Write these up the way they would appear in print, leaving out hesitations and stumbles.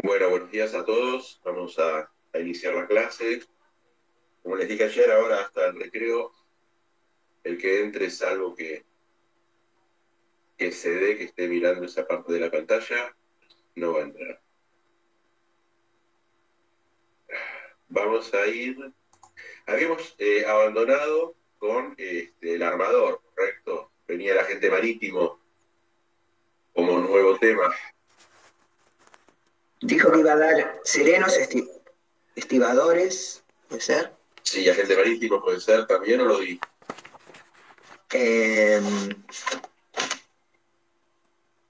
Bueno, buenos días a todos. Vamos a iniciar la clase. Como les dije ayer, ahora hasta el recreo, el que entre, salvo que se dé, que esté mirando esa parte de la pantalla, no va a entrar. Vamos a ir. Habíamos abandonado con el armador, ¿correcto? Venía el agente marítimo como nuevo tema. Dijo que iba a dar serenos, estibadores, ¿puede ser? Sí, agente marítimo puede ser también, o lo di. Eh,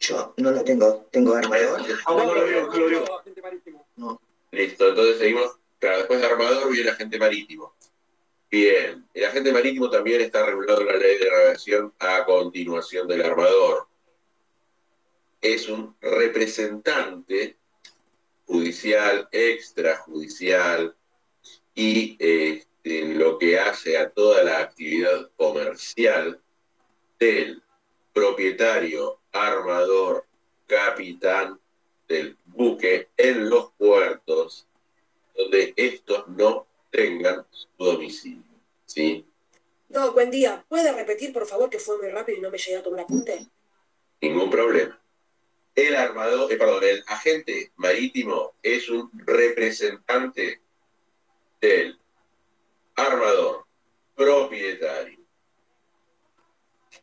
yo no lo tengo armador. No lo vio, no lo vio. No. Listo, entonces seguimos. Claro, después de armador viene agente marítimo. Bien, el agente marítimo también está regulado en la ley de navegación a continuación del armador. Es un representante judicial, extrajudicial y en lo que hace a toda la actividad comercial del propietario, armador, capitán del buque en los puertos donde estos no tengan su domicilio. ¿Sí? No, buen día. ¿Puede repetir, por favor, que fue muy rápido y no me llegué a tomar apunte? Ningún problema. El armador, perdón, el agente marítimo es un representante del armador, propietario,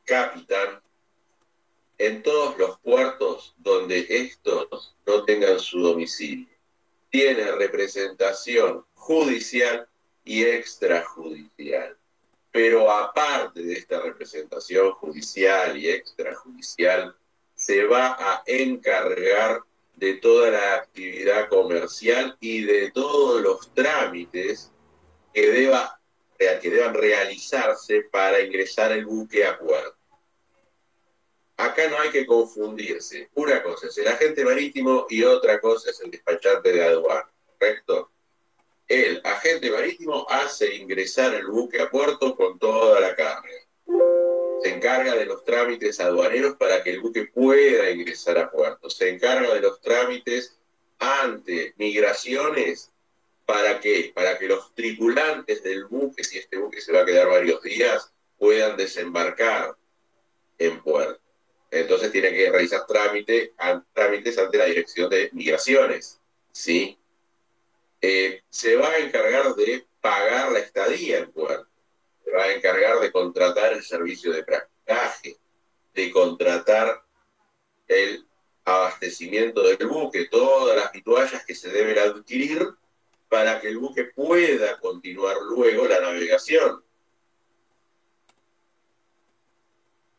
capitán, en todos los puertos donde estos no tengan su domicilio. Tiene representación judicial y extrajudicial. Pero aparte de esta representación judicial y extrajudicial, se va a encargar de toda la actividad comercial y de todos los trámites que deban realizarse para ingresar el buque a puerto. Acá no hay que confundirse. Una cosa es el agente marítimo y otra cosa es el despachante de aduana, ¿correcto? El agente marítimo hace ingresar el buque a puerto con toda la carga. Se encarga de los trámites aduaneros para que el buque pueda ingresar a puerto. Se encarga de los trámites ante migraciones. ¿Para qué? Para que los tripulantes del buque, si este buque se va a quedar varios días, puedan desembarcar en puerto. Entonces tiene que realizar trámites ante la Dirección de Migraciones. ¿Sí? Se va a encargar de pagar la estadía en puerto. Se va a encargar de contratar el servicio de practicaje, de contratar el abastecimiento del buque, todas las vituallas que se deben adquirir para que el buque pueda continuar luego la navegación.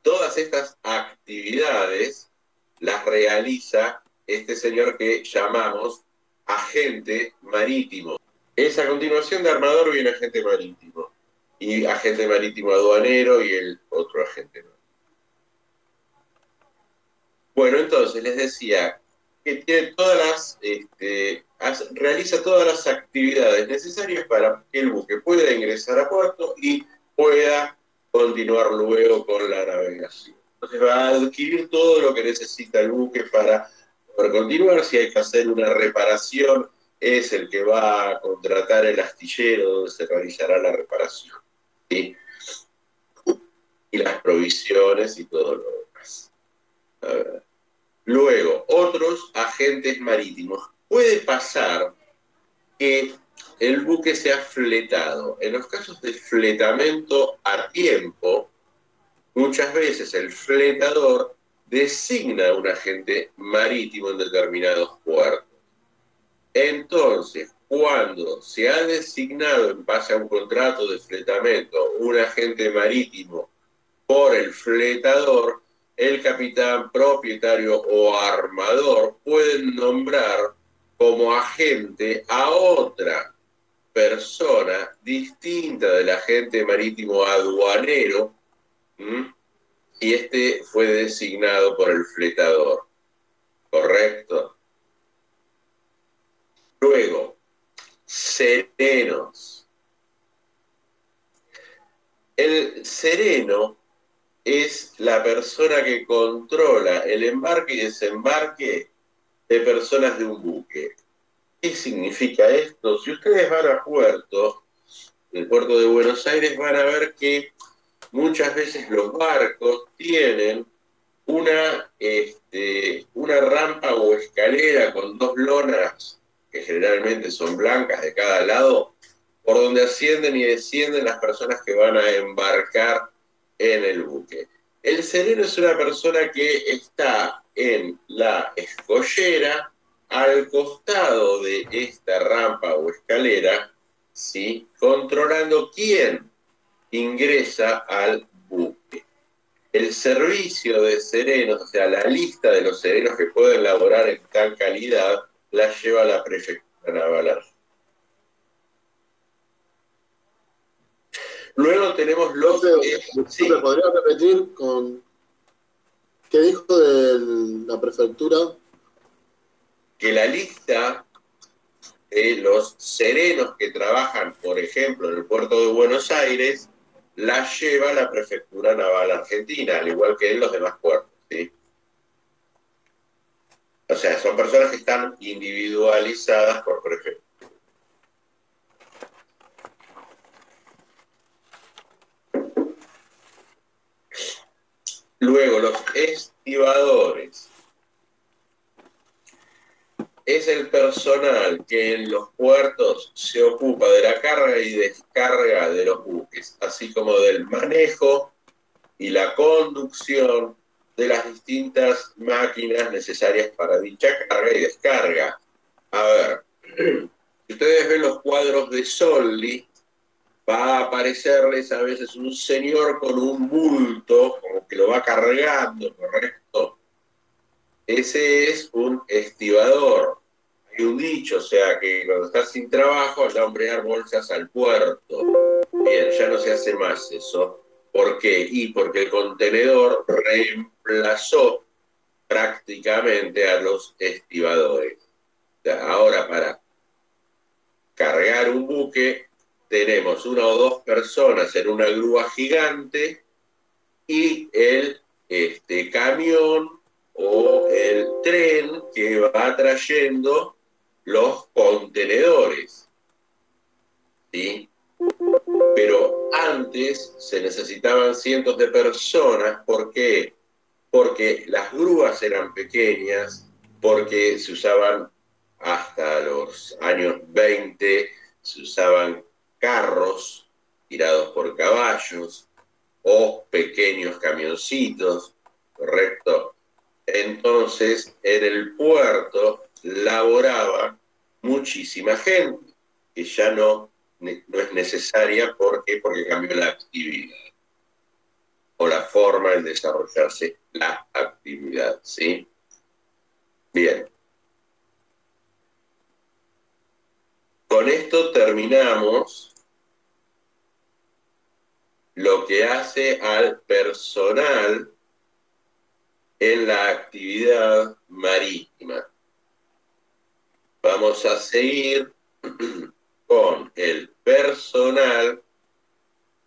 Todas estas actividades las realiza este señor que llamamos agente marítimo. Es a continuación de armador viene agente marítimo. Y agente marítimo aduanero y el otro agente marítimo. Bueno, entonces les decía que tiene realiza todas las actividades necesarias para que el buque pueda ingresar a puerto y pueda continuar luego con la navegación. Entonces va a adquirir todo lo que necesita el buque para poder continuar. Si hay que hacer una reparación, es el que va a contratar el astillero donde se realizará la reparación. ¿Sí? Y las provisiones y todo lo demás. A ver. Luego, otros agentes marítimos. Puede pasar que el buque sea fletado. En los casos de fletamento a tiempo, muchas veces el fletador designa a un agente marítimo en determinados puertos. Entonces, cuando se ha designado en base a un contrato de fletamento un agente marítimo por el fletador, el capitán, propietario o armador pueden nombrar como agente a otra persona distinta del agente marítimo aduanero, y este fue designado por el fletador. ¿Correcto? Luego, serenos. El sereno es la persona que controla el embarque y desembarque de personas de un buque. ¿Qué significa esto? Si ustedes van a puerto, el puerto de Buenos Aires, van a ver que muchas veces los barcos tienen una rampa o escalera con dos lonas, que generalmente son blancas de cada lado, por donde ascienden y descienden las personas que van a embarcar en el buque. El sereno es una persona que está en la escollera, al costado de esta rampa o escalera, ¿sí?, controlando quién ingresa al buque. El servicio de serenos, o sea, la lista de los serenos que pueden laborar en tal calidad, la lleva la Prefectura Naval. Luego tenemos los... Sí. ¿Me podría repetir con qué dijo de la prefectura? Que la lista de los serenos que trabajan, por ejemplo, en el puerto de Buenos Aires, la lleva la Prefectura Naval Argentina, al igual que en los demás puertos, ¿sí? O sea, son personas que están individualizadas por prefectura. Luego, los estibadores. Es el personal que en los puertos se ocupa de la carga y descarga de los buques, así como del manejo y la conducción de las distintas máquinas necesarias para dicha carga y descarga. A ver, si ustedes ven los cuadros de Solli, va a aparecerles a veces un señor con un bulto, como que lo va cargando, ¿correcto? Ese es un estibador. Hay un dicho, o sea, que cuando estás sin trabajo, anda a hombrear bolsas al puerto. Bien, ya no se hace más eso. ¿Por qué? Y porque el contenedor reemplazó prácticamente a los estibadores. O sea, ahora para cargar un buque tenemos una o dos personas en una grúa gigante y el camión o el tren que va trayendo los contenedores, ¿sí? Pero antes se necesitaban cientos de personas. ¿Por qué? Porque las grúas eran pequeñas, porque se usaban hasta los años 20, se usaban carros tirados por caballos o pequeños camioncitos, ¿correcto? Entonces, en el puerto laboraba muchísima gente, que ya no es necesaria. ¿Por qué? Porque cambió la actividad o la forma de desarrollarse la actividad, ¿sí? Bien. Con esto terminamos lo que hace al personal en la actividad marítima. Vamos a seguir con el personal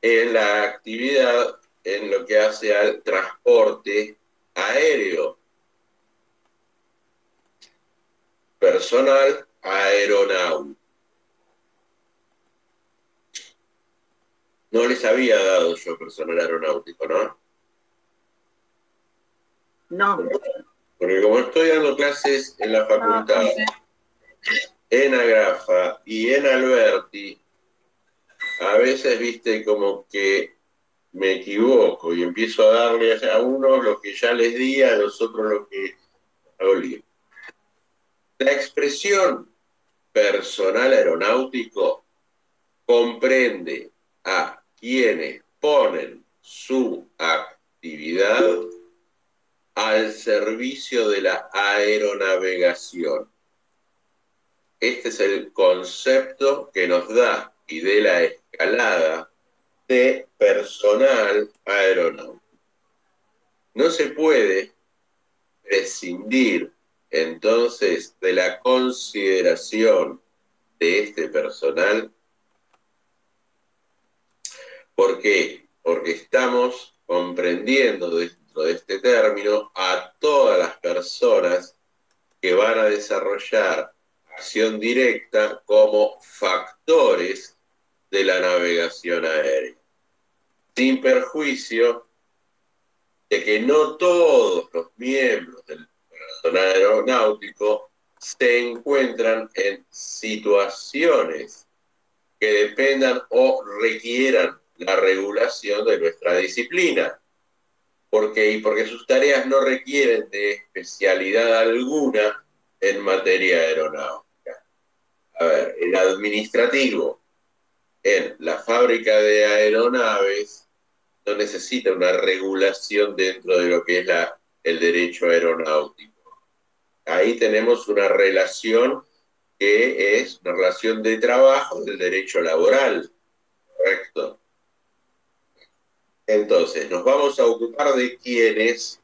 en la actividad en lo que hace al transporte aéreo. Personal aeronáutico. No les había dado yo personal aeronáutico, ¿no? No. Porque como estoy dando clases en la facultad, en Agrafa y en Alberti, a veces, viste, como que me equivoco y empiezo a darle a unos lo que ya les di, a los otros lo que hago lío. La expresión personal aeronáutico comprende a quienes ponen su actividad al servicio de la aeronavegación. Este es el concepto que nos da y de la escalada de personal aeronáutico. No se puede prescindir entonces de la consideración de este personal. ¿Por qué? Porque estamos comprendiendo dentro de este término a todas las personas que van a desarrollar acción directa como factores de la navegación aérea, sin perjuicio de que no todos los miembros del personal aeronáutico se encuentran en situaciones que dependan o requieran la regulación de nuestra disciplina. Porque sus tareas no requieren de especialidad alguna en materia aeronáutica. A ver, el administrativo en la fábrica de aeronaves no necesita una regulación dentro de lo que es el derecho aeronáutico. Ahí tenemos una relación que es una relación de trabajo del derecho laboral, ¿correcto? Entonces, nos vamos a ocupar de quienes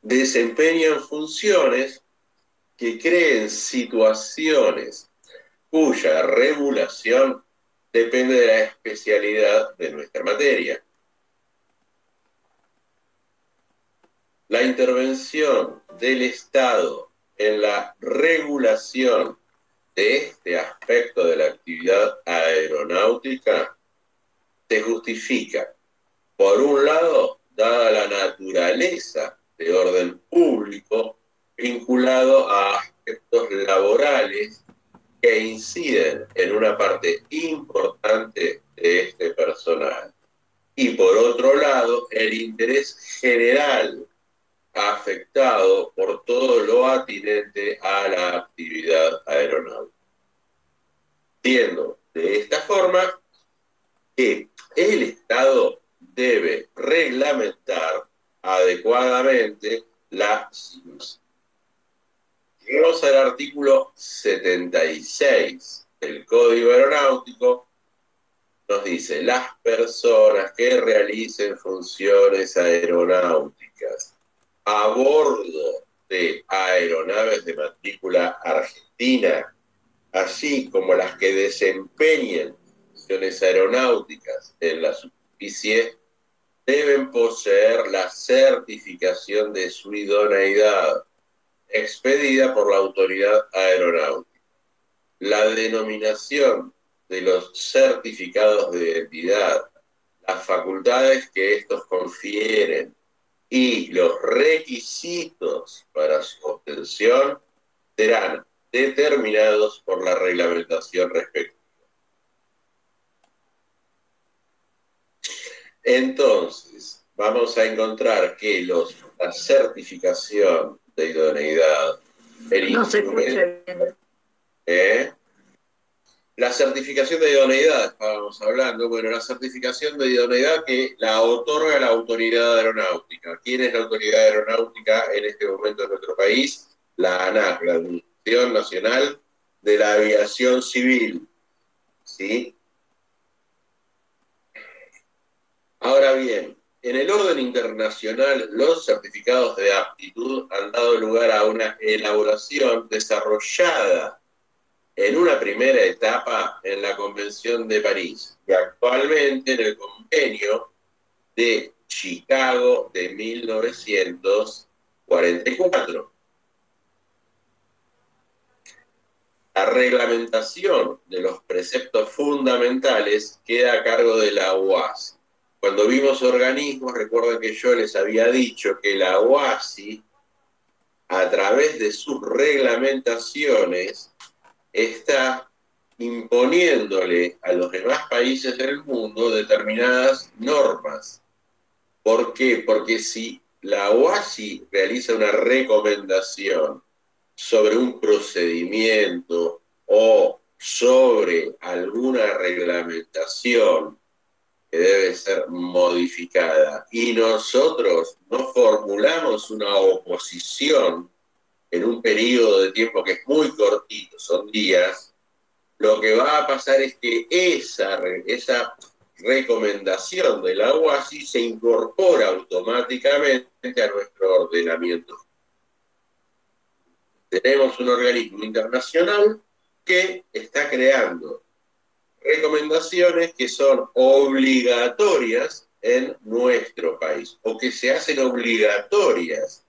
desempeñan funciones que creen situaciones cuya regulación depende de la especialidad de nuestra materia. La intervención del Estado en la regulación de este aspecto de la actividad aeronáutica se justifica, por un lado, dada la naturaleza de orden público vinculado a aspectos laborales que inciden en una parte importante de este personal. Y por otro lado, el interés general afectado por todo lo atinente a la actividad aeronáutica. Siendo de esta forma que el Estado debe reglamentar adecuadamente la situación. Llegamos al artículo 76 del Código Aeronáutico. Nos dice: las personas que realicen funciones aeronáuticas a bordo de aeronaves de matrícula argentina, así como las que desempeñen funciones aeronáuticas en la superficie, deben poseer la certificación de su idoneidad expedida por la autoridad aeronáutica. La denominación de los certificados de identidad, las facultades que estos confieren y los requisitos para su obtención serán determinados por la reglamentación respectiva. Entonces, vamos a encontrar que la certificación de idoneidad, No se escucha bien. La certificación de idoneidad, estábamos hablando, bueno, la certificación de idoneidad que la otorga la autoridad aeronáutica. ¿Quién es la autoridad aeronáutica en este momento en nuestro país? La ANAC, la Administración Nacional de la Aviación Civil. ¿Sí? Ahora bien, en el orden internacional, los certificados de aptitud han dado lugar a una elaboración desarrollada en una primera etapa en la Convención de París y actualmente en el Convenio de Chicago de 1944. La reglamentación de los preceptos fundamentales queda a cargo de la OASI. Cuando vimos organismos, recuerden que yo les había dicho que la OASI, a través de sus reglamentaciones, está imponiéndole a los demás países del mundo determinadas normas. ¿Por qué? Porque si la OASI realiza una recomendación sobre un procedimiento o sobre alguna reglamentación que debe ser modificada y nosotros no formulamos una oposición en un periodo de tiempo que es muy cortito, son días, lo que va a pasar es que esa recomendación de la OASI se incorpora automáticamente a nuestro ordenamiento. Tenemos un organismo internacional que está creando recomendaciones que son obligatorias en nuestro país, o que se hacen obligatorias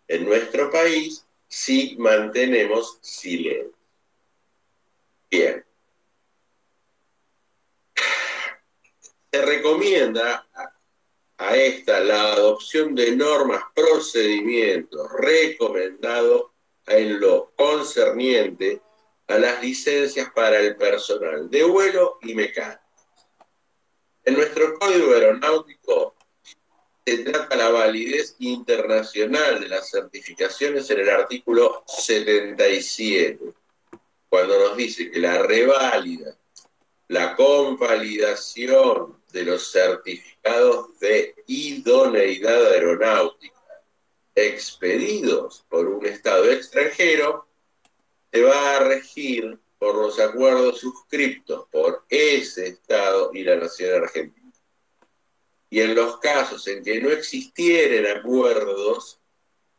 en nuestro país si mantenemos silencio. Bien. Se recomienda a esta la adopción de normas, procedimientos recomendados en lo concerniente a las licencias para el personal de vuelo y mecánico. En nuestro Código Aeronáutico se trata la validez internacional de las certificaciones en el artículo 77, cuando nos dice que la reválida, la convalidación de los certificados de idoneidad aeronáutica expedidos por un Estado extranjero se va a regir por los acuerdos suscriptos por ese Estado y la Nación Argentina. Y en los casos en que no existieren acuerdos,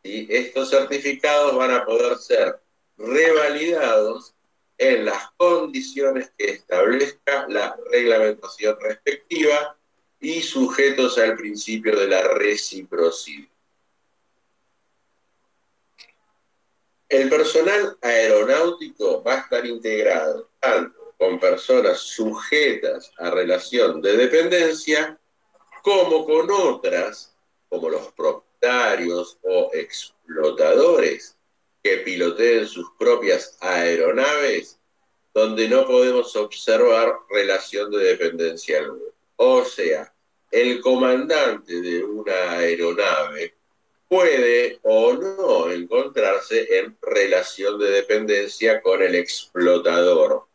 ¿sí?, estos certificados van a poder ser revalidados en las condiciones que establezca la reglamentación respectiva y sujetos al principio de la reciprocidad. El personal aeronáutico va a estar integrado tanto con personas sujetas a relación de dependencia como con otras, como los propietarios o explotadores que piloteen sus propias aeronaves, donde no podemos observar relación de dependencia alguna. O sea, el comandante de una aeronave puede o no encontrarse en relación de dependencia con el explotador.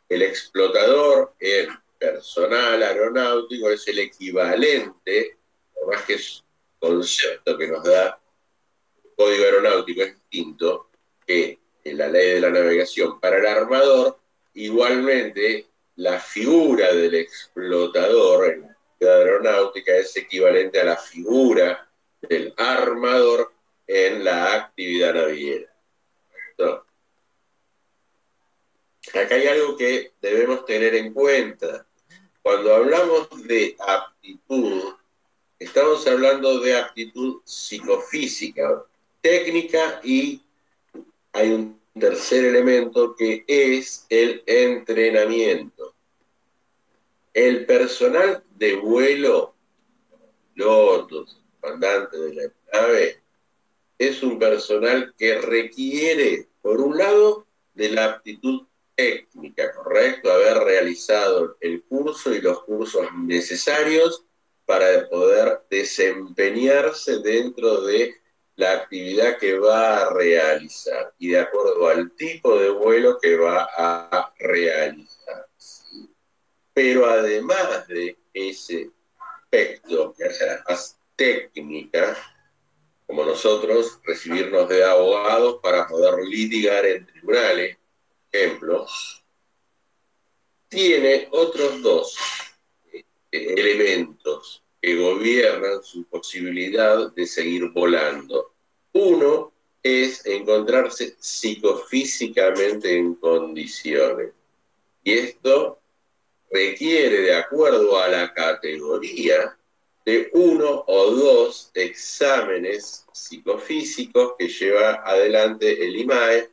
El explotador en personal aeronáutico es el equivalente, por más que es un concepto que nos da el Código Aeronáutico es distinto, que en la ley de la navegación para el armador, igualmente la figura del explotador en la actividad aeronáutica es equivalente a la figura del armador en la actividad naviera. ¿No? Acá hay algo que debemos tener en cuenta. Cuando hablamos de aptitud, estamos hablando de aptitud psicofísica, técnica, y hay un tercer elemento que es el entrenamiento. El personal de vuelo, pilotos, comandantes de la nave, es un personal que requiere, por un lado, de la aptitud técnica, correcto, haber realizado el curso y los cursos necesarios para poder desempeñarse dentro de la actividad que va a realizar y de acuerdo al tipo de vuelo que va a realizar. ¿Sí? Pero además de ese aspecto, que es la más técnica, como nosotros, recibirnos de abogados para poder litigar en tribunales, por ejemplo, tiene otros dos elementos que gobiernan su posibilidad de seguir volando. Uno es encontrarse psicofísicamente en condiciones. Y esto requiere, de acuerdo a la categoría, de 1 o 2 exámenes psicofísicos que lleva adelante el IMAE.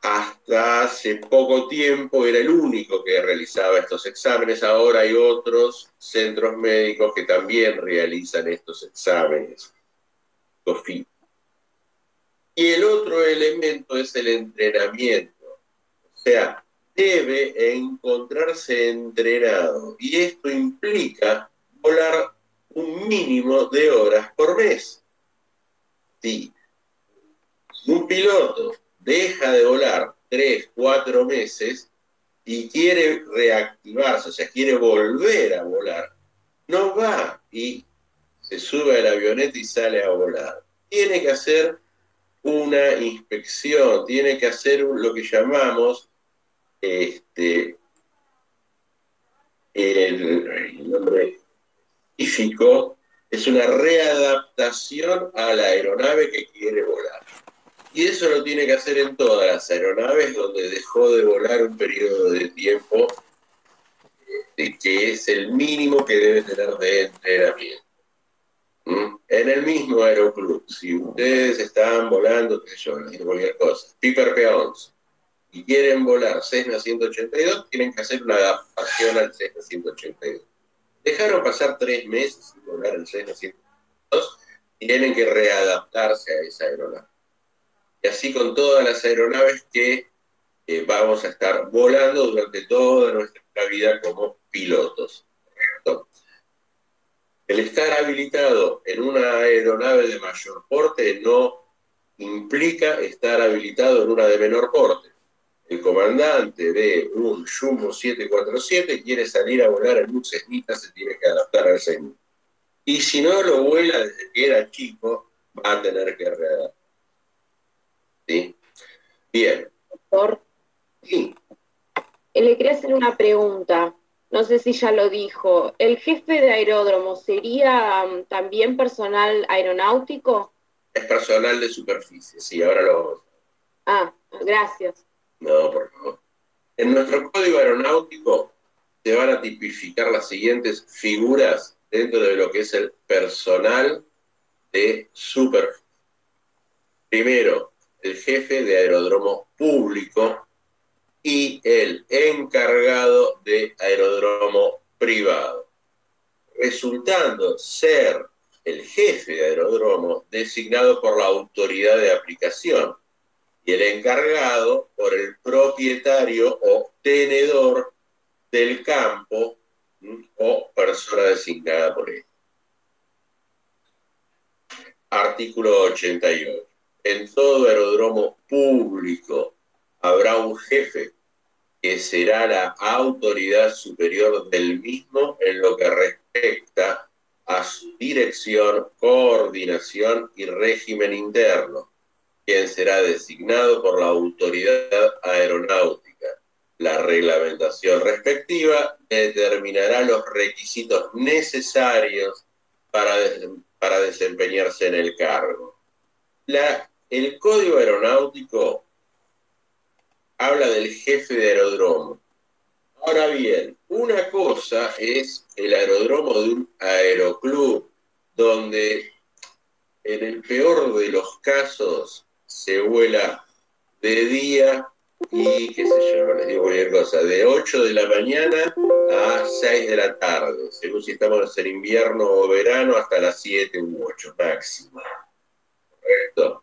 Hasta hace poco tiempo era el único que realizaba estos exámenes. Ahora hay otros centros médicos que también realizan estos exámenes. Y el otro elemento es el entrenamiento. O sea, debe encontrarse entrenado. Y esto implica volar un mínimo de horas por mes. Sí. Un piloto deja de volar 3, 4 meses y quiere reactivarse, o sea, quiere volver a volar, no va y se sube a la avioneta y sale a volar. Tiene que hacer una inspección, tiene que hacer lo que llamamos el nombre científico, es una readaptación a la aeronave que quiere volar. Y eso lo tiene que hacer en todas las aeronaves donde dejó de volar un periodo de tiempo que es el mínimo que debe tener de entrenamiento. En el mismo aeroclub, si ustedes están volando, qué sé yo, cualquier cosa, Piper P11, y quieren volar Cessna 182, tienen que hacer una adaptación al Cessna 182. Dejaron pasar 3 meses sin volar el Cessna 182 y tienen que readaptarse a esa aeronave. Y así con todas las aeronaves que vamos a estar volando durante toda nuestra vida como pilotos. ¿Correcto? El estar habilitado en una aeronave de mayor porte no implica estar habilitado en una de menor porte. El comandante de un Jumbo 747 quiere salir a volar en un Cessnita, se tiene que adaptar al Cessnita. Y si no lo vuela desde que era chico, va a tener que readaptar. ¿Sí? Bien. Doctor, Sí. le quería hacer una pregunta. No sé si ya lo dijo. ¿El jefe de aeródromo sería también personal aeronáutico? Es personal de superficie, sí, ahora lo vamos a ver. Ah, gracias. No, por favor. En nuestro código aeronáutico se van a tipificar las siguientes figuras dentro de lo que es el personal de superficie. Primero, el jefe de aeródromo público y el encargado de aeródromo privado, resultando ser el jefe de aeródromo designado por la autoridad de aplicación y el encargado por el propietario o tenedor del campo o persona designada por él. Artículo 88. En todo aeródromo público habrá un jefe que será la autoridad superior del mismo en lo que respecta a su dirección, coordinación y régimen interno, quien será designado por la autoridad aeronáutica. La reglamentación respectiva determinará los requisitos necesarios para desempeñarse en el cargo. El Código Aeronáutico habla del jefe de aeródromo. Ahora bien, una cosa es el aeródromo de un aeroclub, donde en el peor de los casos se vuela de día y, qué sé yo, les digo cualquier cosa, de 8 de la mañana a 6 de la tarde, según si estamos en invierno o verano, hasta las 7 u 8 máximo. ¿Correcto?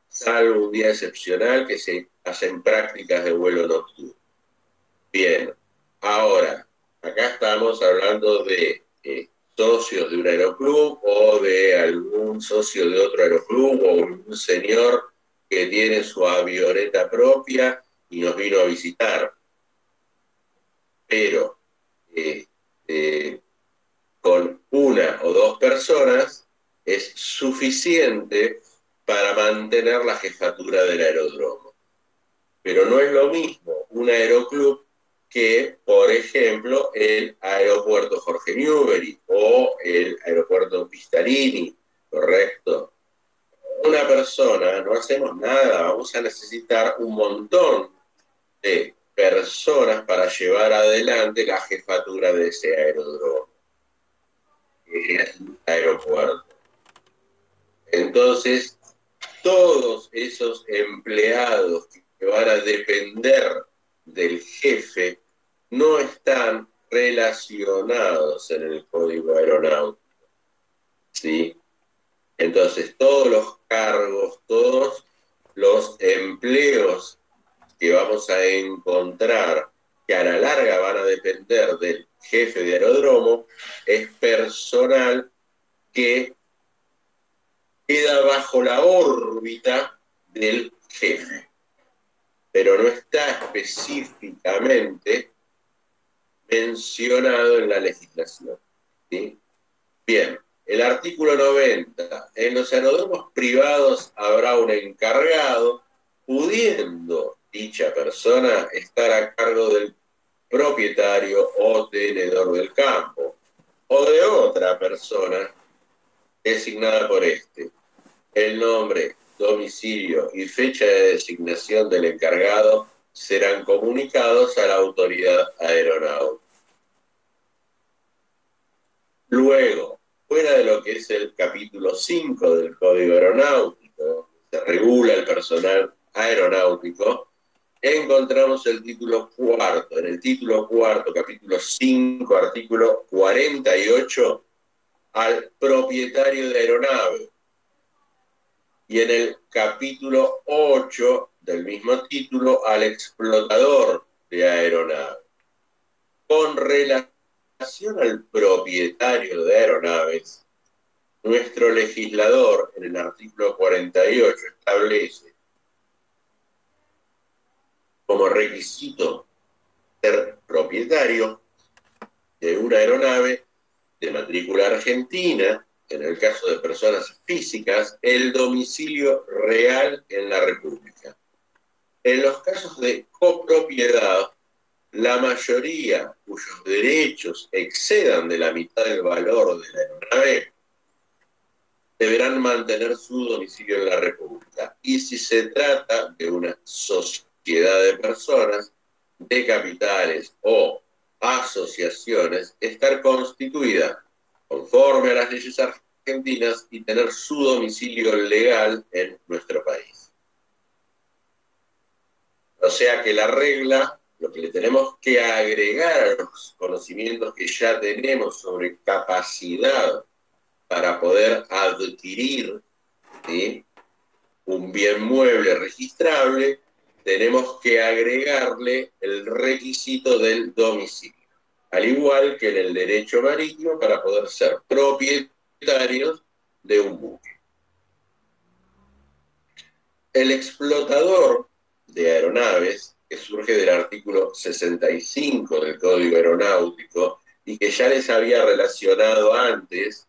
Salvo un día excepcional que se hacen prácticas de vuelo nocturno. Bien, ahora, acá estamos hablando de socios de un aeroclub o de algún socio de otro aeroclub o un señor que tiene su avioneta propia y nos vino a visitar. Pero con una o dos personas es suficiente para mantener la jefatura del aeródromo. Pero no es lo mismo un aeroclub que, por ejemplo, el aeropuerto Jorge Newbery o el aeropuerto Pistarini, ¿correcto? Una persona, no hacemos nada, vamos a necesitar un montón de personas para llevar adelante la jefatura de ese aeródromo, que es un aeropuerto. Entonces, todos esos empleados que van a depender del jefe no están relacionados en el código aeronáutico, ¿sí? Entonces, todos los cargos, todos los empleos que vamos a encontrar que a la larga van a depender del jefe de aeródromo es personal que queda bajo la órbita del jefe, pero no está específicamente mencionado en la legislación, ¿sí? Bien, el artículo 90. En los aeródromos privados habrá un encargado, pudiendo dicha persona estar a cargo del propietario o tenedor del campo, o de otra persona designada por este. El nombre, domicilio y fecha de designación del encargado serán comunicados a la autoridad aeronáutica. Luego, fuera de lo que es el capítulo 5 del Código Aeronáutico, se regula el personal aeronáutico, encontramos el título cuarto. En el título cuarto, capítulo 5, artículo 48, al propietario de aeronave. Y en el capítulo 8 del mismo título, al explotador de aeronave. Con relación al propietario de aeronaves, nuestro legislador en el artículo 48 establece como requisito ser propietario de una aeronave de matrícula argentina, en el caso de personas físicas, el domicilio real en la República. En los casos de copropiedad, la mayoría cuyos derechos excedan de la mitad del valor de la aeronave deberán mantener su domicilio en la República. Y si se trata de una sociedad de personas, de capitales o asociaciones, estar constituida conforme a las leyes argentinas y tener su domicilio legal en nuestro país. O sea que la regla, lo que le tenemos que agregar a los conocimientos que ya tenemos sobre capacidad para poder adquirir, ¿sí?, un bien mueble registrable, tenemos que agregarle el requisito del domicilio. Al igual que en el derecho marítimo, para poder ser propietarios de un buque. El explotador de aeronaves, que surge del artículo 65 del Código Aeronáutico, y que ya les había relacionado antes,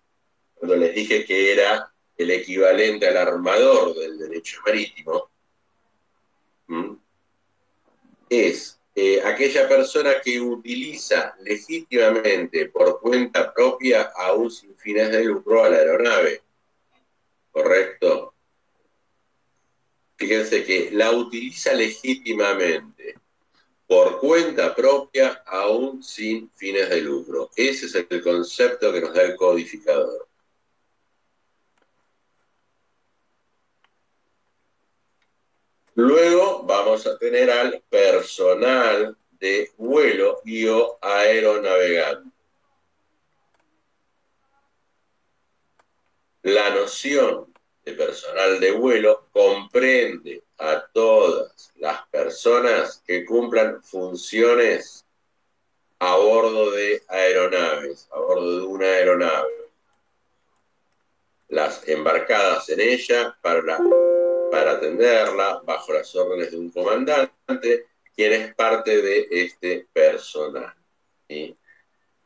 cuando les dije que era el equivalente al armador del derecho marítimo, es aquella persona que utiliza legítimamente por cuenta propia, aún sin fines de lucro, a la aeronave. ¿Correcto? Fíjense que la utiliza legítimamente por cuenta propia, aún sin fines de lucro. Ese es el concepto que nos da el codificador. Luego vamos a tener al personal de vuelo y o aeronavegante. La noción de personal de vuelo comprende a todas las personas que cumplan funciones a bordo de aeronaves, a bordo de una aeronave. Las embarcadas en ella para atenderla bajo las órdenes de un comandante, quien es parte de este personal. ¿Sí?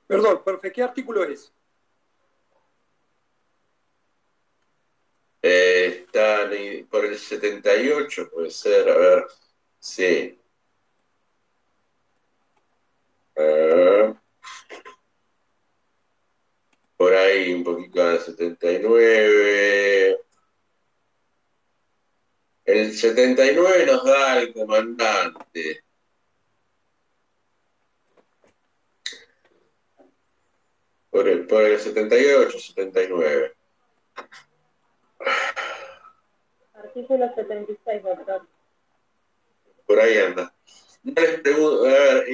Perdón, profe, ¿qué artículo es? Está por el 78, puede ser, a ver, sí. Por ahí un poquito del 79. El 79 nos da el comandante. Por el 78, 79. Artículo 76, doctor. Por ahí anda. No les pregunto, a ver,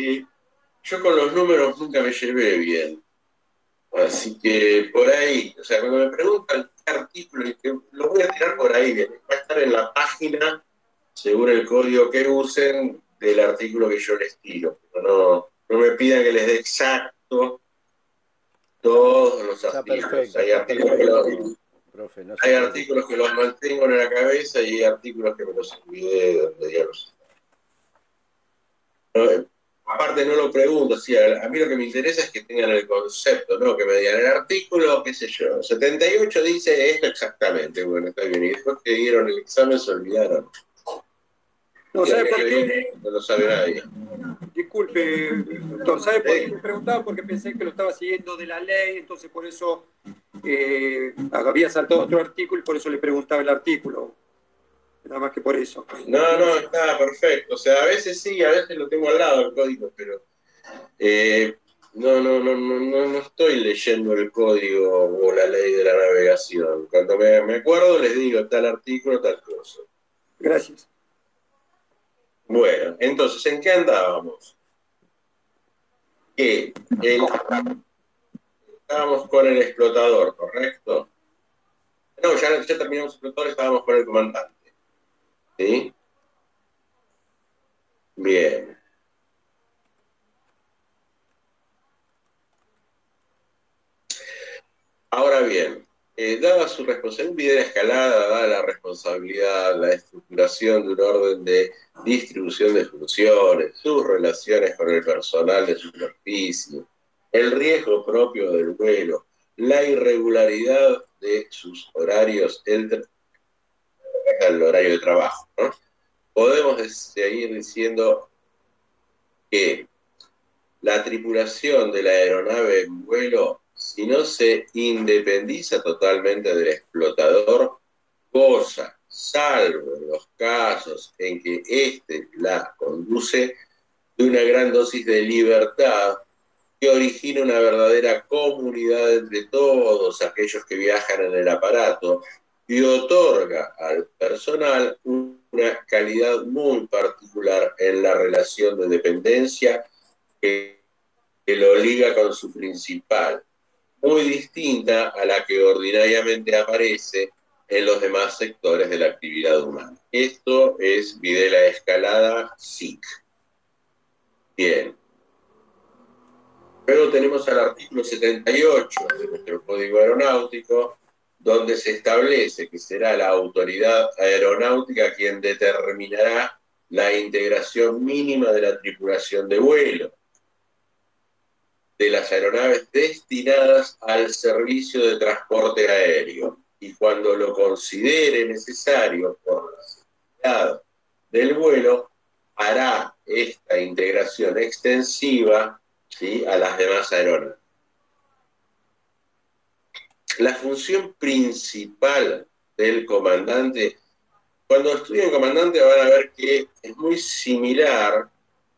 yo con los números nunca me llevé bien. Así que por ahí, o sea, cuando me preguntan qué artículo, lo voy a tirar por ahí, va a estar en la página, según el código que usen, del artículo que yo les tiro. Pero no me pidan que les dé exacto todos los artículos. Perfecto, Hay artículos, profe, no hay artículos que los mantengo en la cabeza y hay artículos que me los olvidé donde ya los... Aparte no lo pregunto, sí, a mí lo que me interesa es que tengan el concepto, ¿no? Que me digan el artículo, qué sé yo, 78 dice esto exactamente, bueno, está bien, y después que dieron el examen se olvidaron. No, ¿sabe por qué? No lo sabe nadie. Disculpe, doctor, ¿sabe por qué le preguntaba? Porque pensé que lo estaba siguiendo de la ley, entonces por eso había saltado otro artículo y por eso le preguntaba el artículo. Nada más que por eso. No, está perfecto. O sea, a veces sí, a veces lo tengo al lado el código, pero No estoy leyendo el código o la ley de la navegación. Cuando me acuerdo les digo tal artículo, tal cosa. Gracias. Bueno, entonces, ¿en qué andábamos? Estábamos con el explotador, ¿correcto? No, ya terminamos el explotador, estábamos con el comandante. ¿Sí? Bien. Ahora bien, dada su responsabilidad de escalada, dada la responsabilidad, la estructuración de un orden de distribución de funciones, sus relaciones con el personal de superficie, el riesgo propio del vuelo, la irregularidad de sus horarios, el horario de trabajo, ¿no? Podemos seguir diciendo que la tripulación de la aeronave en vuelo, si no se independiza totalmente del explotador, goza, salvo en los casos en que éste la conduce, de una gran dosis de libertad que origina una verdadera comunidad entre todos aquellos que viajan en el aparato y otorga al personal una calidad muy particular en la relación de dependencia que lo liga con su principal, muy distinta a la que ordinariamente aparece en los demás sectores de la actividad humana. Esto es Videla Escalada, SIC. Bien. Luego tenemos al artículo 78 de nuestro Código Aeronáutico, donde se establece que será la autoridad aeronáutica quien determinará la integración mínima de la tripulación de vuelo de las aeronaves destinadas al servicio de transporte aéreo, y cuando lo considere necesario por la seguridad del vuelo, hará esta integración extensiva, ¿sí?, a las demás aeronaves. La función principal del comandante, cuando estudien comandante van a ver que es muy similar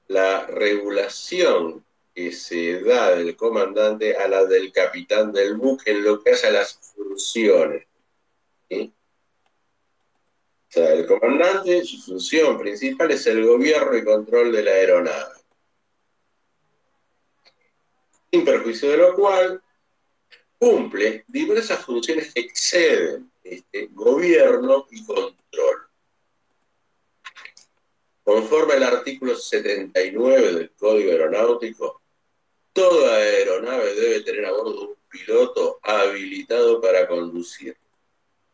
la regulación que se da del comandante a la del capitán del buque en lo que hace a las funciones, ¿sí? O sea, el comandante, su función principal es el gobierno y control de la aeronave, sin perjuicio de lo cual cumple diversas funciones que exceden este gobierno y control. Conforme al artículo 79 del Código Aeronáutico, toda aeronave debe tener a bordo un piloto habilitado para conducir,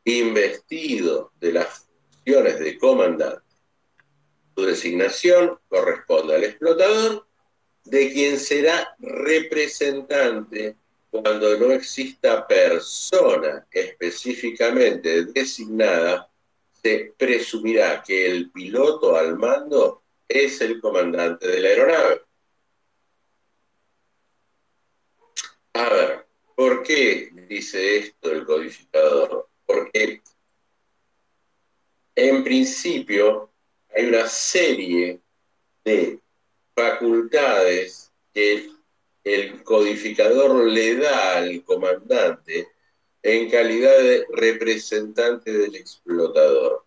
investido de las funciones de comandante. Su designación corresponde al explotador, de quien será representante cuando no exista persona específicamente designada. Se presumirá que el piloto al mando es el comandante de la aeronave. A ver, ¿por qué dice esto el codificador? Porque en principio hay una serie de facultades que el codificador le da al comandante en calidad de representante del explotador.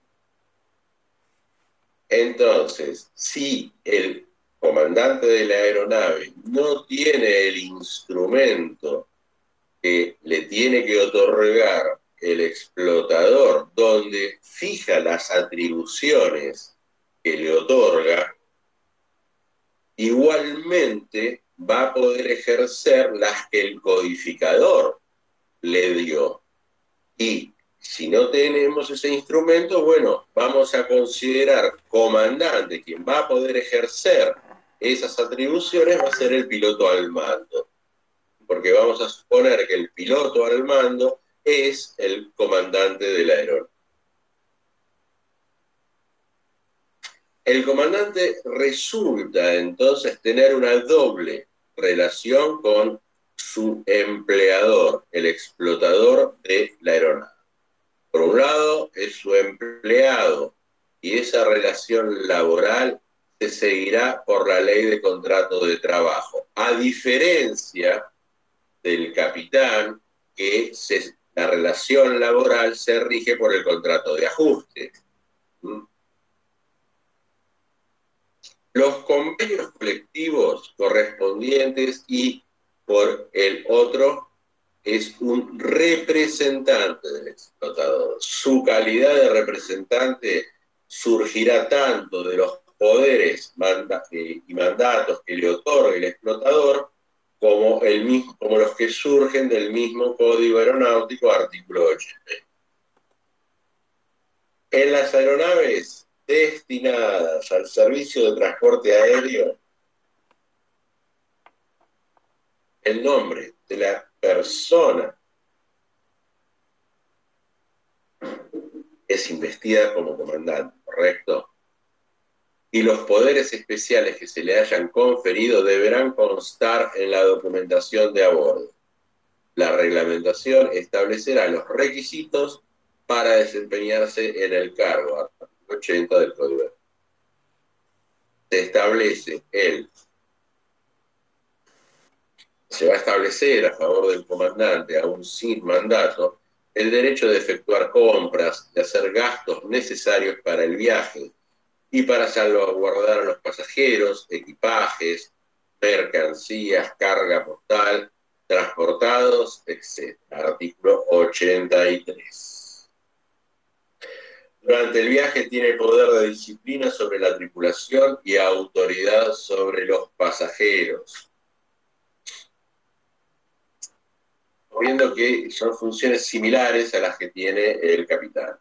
Entonces, si el comandante de la aeronave no tiene el instrumento que le tiene que otorgar el explotador, donde fija las atribuciones que le otorga, igualmente va a poder ejercer las que el codificador le dio. Y si no tenemos ese instrumento, bueno, vamos a considerar comandante, quien va a poder ejercer esas atribuciones va a ser el piloto al mando. Porque vamos a suponer que el piloto al mando es el comandante de la aeronave. El comandante resulta entonces tener una doble relación con su empleador, el explotador de la aeronave. Por un lado, es su empleado, y esa relación laboral se seguirá por la ley de contrato de trabajo, a diferencia del capitán, que la relación laboral se rige por el contrato de ajuste. Los convenios colectivos correspondientes y por el otro es un representante del explotador. Su calidad de representante surgirá tanto de los poderes y mandatos que le otorga el explotador como los que surgen del mismo Código Aeronáutico, artículo 80. En las aeronaves destinadas al servicio de transporte aéreo, el nombre de la persona es investida como comandante, ¿correcto? Y los poderes especiales que se le hayan conferido deberán constar en la documentación de a bordo. La reglamentación establecerá los requisitos para desempeñarse en el cargo, artículo 80 del Código. Se va a establecer a favor del comandante, aún sin mandato, el derecho de efectuar compras, de hacer gastos necesarios para el viaje y para salvaguardar a los pasajeros, equipajes, mercancías, carga postal, transportados, etc. Artículo 83. Durante el viaje tiene poder de disciplina sobre la tripulación y autoridad sobre los pasajeros. Viendo que son funciones similares a las que tiene el capitán.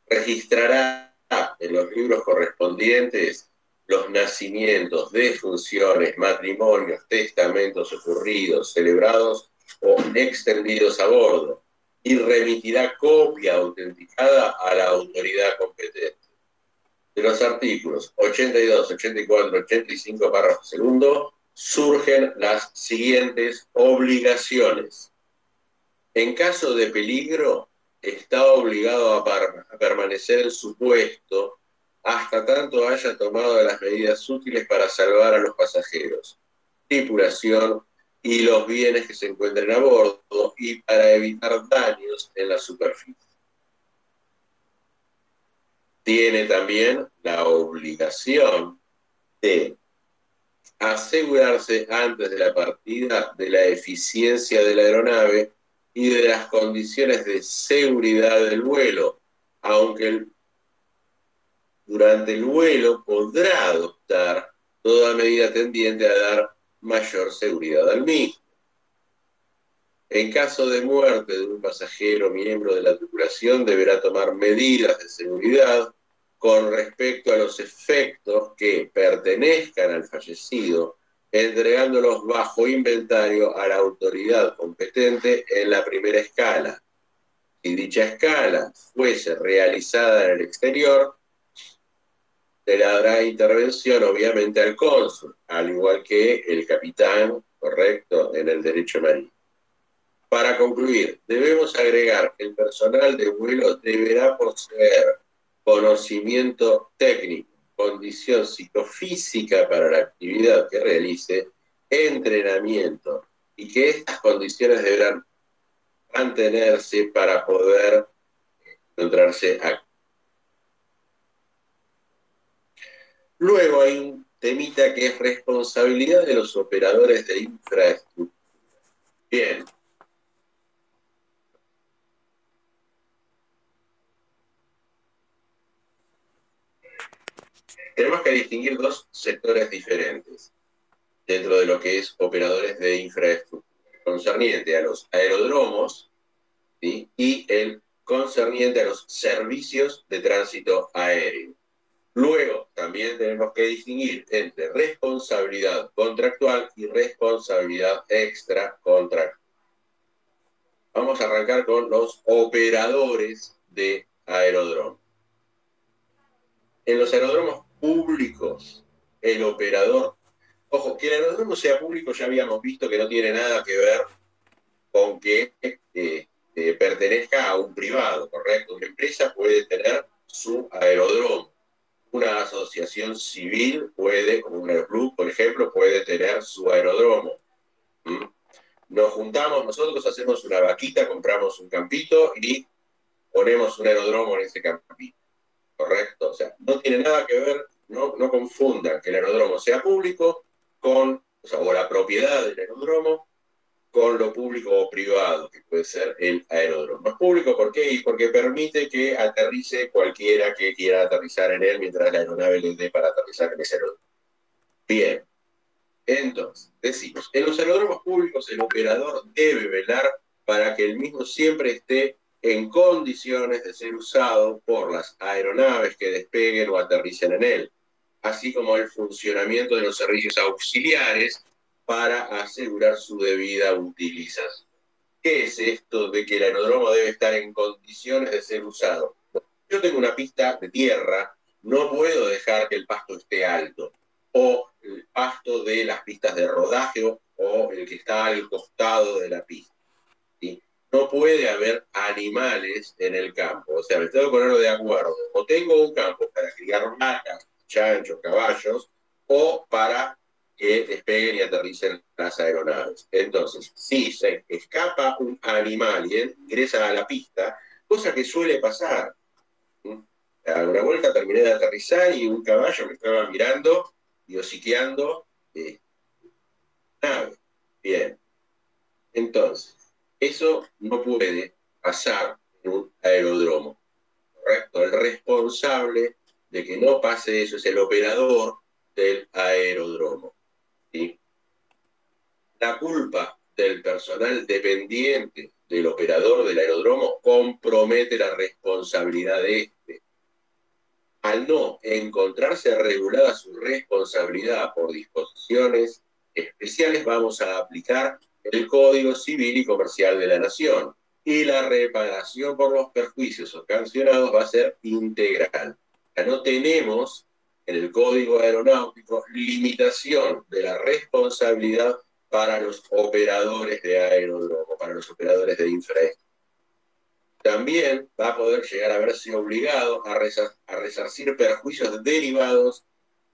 Registrará en los libros correspondientes los nacimientos, defunciones, matrimonios, testamentos ocurridos, celebrados o extendidos a bordo, y remitirá copia autenticada a la autoridad competente. De los artículos 82, 84, 85, párrafo segundo, surgen las siguientes obligaciones. En caso de peligro, está obligado a permanecer en su puesto hasta tanto haya tomado las medidas útiles para salvar a los pasajeros, tripulación y los bienes que se encuentren a bordo y para evitar daños en la superficie. Tiene también la obligación de asegurarse antes de la partida de la eficiencia de la aeronave y de las condiciones de seguridad del vuelo, aunque durante el vuelo podrá adoptar toda medida tendiente a dar mayor seguridad al mismo. En caso de muerte de un pasajero miembro de la tripulación, deberá tomar medidas de seguridad con respecto a los efectos que pertenezcan al fallecido, entregándolos bajo inventario a la autoridad competente en la primera escala. Si dicha escala fuese realizada en el exterior, se le dará intervención obviamente al cónsul, al igual que el capitán, correcto, en el derecho marítimo. Para concluir, debemos agregar que el personal de vuelo deberá poseer conocimiento técnico, condición psicofísica para la actividad que realice, entrenamiento, y que estas condiciones deberán mantenerse para poder encontrarse aquí. Luego hay un temita que es responsabilidad de los operadores de infraestructura. Bien. Tenemos que distinguir dos sectores diferentes dentro de lo que es operadores de infraestructura, concerniente a los aeródromos, ¿sí?, y el concerniente a los servicios de tránsito aéreo. Luego, también tenemos que distinguir entre responsabilidad contractual y responsabilidad extracontractual. Vamos a arrancar con los operadores de aeródromo. En los aeródromos públicos, el operador, ojo, que el aeródromo sea público ya habíamos visto que no tiene nada que ver con que pertenezca a un privado, ¿correcto? Una empresa puede tener su aeródromo, una asociación civil puede, como un aeroclub, por ejemplo, puede tener su aeródromo. ¿Mm? Nos juntamos nosotros, hacemos una vaquita, compramos un campito y ponemos un aeródromo en ese campito. ¿Correcto? O sea, no tiene nada que ver, no confundan que el aeródromo sea público con, o la propiedad del aeródromo con lo público o privado, que puede ser el aeródromo. Es público, ¿por qué? Porque permite que aterrice cualquiera que quiera aterrizar en él mientras la aeronave le dé para aterrizar en ese aeródromo. Bien, entonces, decimos, en los aeródromos públicos el operador debe velar para que el mismo siempre esté en condiciones de ser usado por las aeronaves que despeguen o aterricen en él, así como el funcionamiento de los servicios auxiliares para asegurar su debida utilización. ¿Qué es esto de que el aeródromo debe estar en condiciones de ser usado? Yo tengo una pista de tierra, no puedo dejar que el pasto esté alto, o el pasto de las pistas de rodaje o el que está al costado de la pista. ¿Sí? No puede haber animales en el campo, o sea, me tengo que ponerlo de acuerdo. O tengo un campo para criar vacas, chanchos, caballos, o para que despeguen y aterricen las aeronaves. Entonces, si se escapa un animal y ingresa a la pista, cosa que suele pasar. A una vuelta terminé de aterrizar y un caballo me estaba mirando y hociqueando nave. Bien. Entonces, eso no puede pasar en un aeródromo. ¿Correcto? El responsable de que no pase eso es el operador del aeródromo. ¿Sí? La culpa del personal dependiente del operador del aeródromo compromete la responsabilidad de este. Al no encontrarse regulada su responsabilidad por disposiciones especiales, vamos a aplicar el Código Civil y Comercial de la Nación. Y la reparación por los perjuicios ocasionados va a ser integral. Ya no tenemos en el Código Aeronáutico limitación de la responsabilidad para los operadores de aeródromo, para los operadores de infraestructura. También va a poder llegar a verse obligado a resarcir perjuicios derivados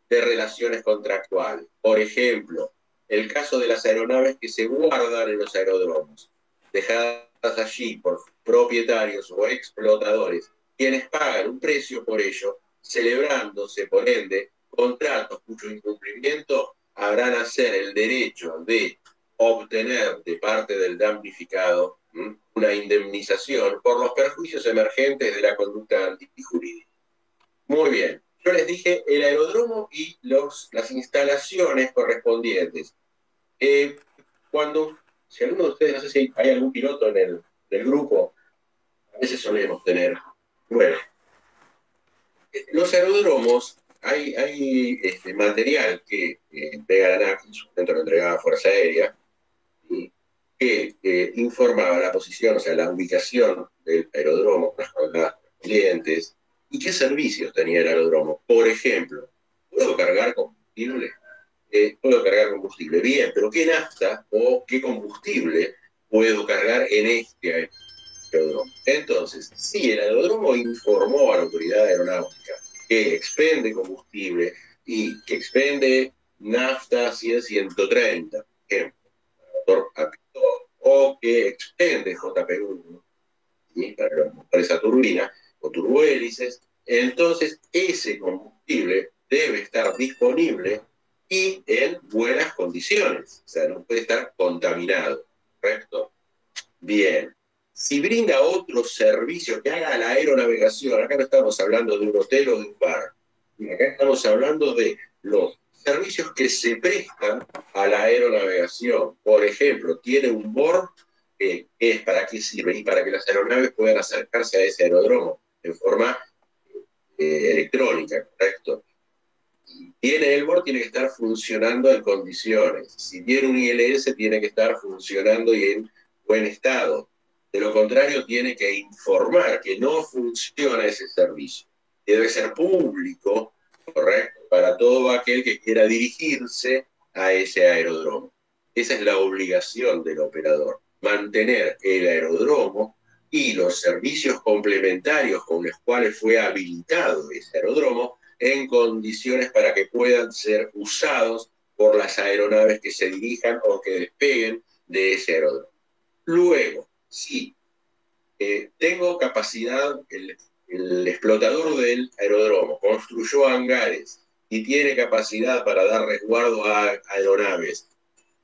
de relaciones contractuales. Por ejemplo, el caso de las aeronaves que se guardan en los aeródromos, dejadas allí por propietarios o explotadores, quienes pagan un precio por ello, celebrándose por ende contratos cuyo incumplimiento habrán a ser el derecho de obtener de parte del damnificado una indemnización por los perjuicios emergentes de la conducta antijurídica. Muy bien. Yo les dije el aeródromo y las instalaciones correspondientes. Si alguno de ustedes, no sé si hay algún piloto en el grupo, a veces solemos tener. Bueno, los aeródromos, hay material que entrega la ANAC, en su momento lo entregaba Fuerza Aérea, que informaba la posición, o sea, la ubicación del aeródromo, las coordenadas correspondientes, y qué servicios tenía el aeródromo. Por ejemplo, ¿puedo cargar combustible? Puedo cargar combustible. Bien, pero ¿qué nafta o qué combustible puedo cargar en este aeródromo? Entonces, si el aeródromo informó a la autoridad aeronáutica que expende combustible y que expende nafta 100-130, por ejemplo, motor a pitot, o que expende JP1, ¿sí? Para esa turbina, o turbohélices, entonces ese combustible debe estar disponible y en buenas condiciones, o sea, no puede estar contaminado, ¿correcto? Bien, si brinda otro servicio que haga la aeronavegación, acá no estamos hablando de un hotel o de un bar, acá estamos hablando de los servicios que se prestan a la aeronavegación. Por ejemplo, tiene un board que es para qué sirve y para que las aeronaves puedan acercarse a ese aeródromo en forma electrónica, ¿correcto? Tiene el board, tiene que estar funcionando en condiciones. Si tiene un ILS, tiene que estar funcionando y en buen estado. De lo contrario, tiene que informar que no funciona ese servicio. Debe ser público, ¿correcto? Para todo aquel que quiera dirigirse a ese aeródromo. Esa es la obligación del operador, mantener el aeródromo y los servicios complementarios con los cuales fue habilitado ese aeródromo en condiciones para que puedan ser usados por las aeronaves que se dirijan o que despeguen de ese aeródromo. Luego, si tengo capacidad, el explotador del aeródromo construyó hangares y tiene capacidad para dar resguardo a aeronaves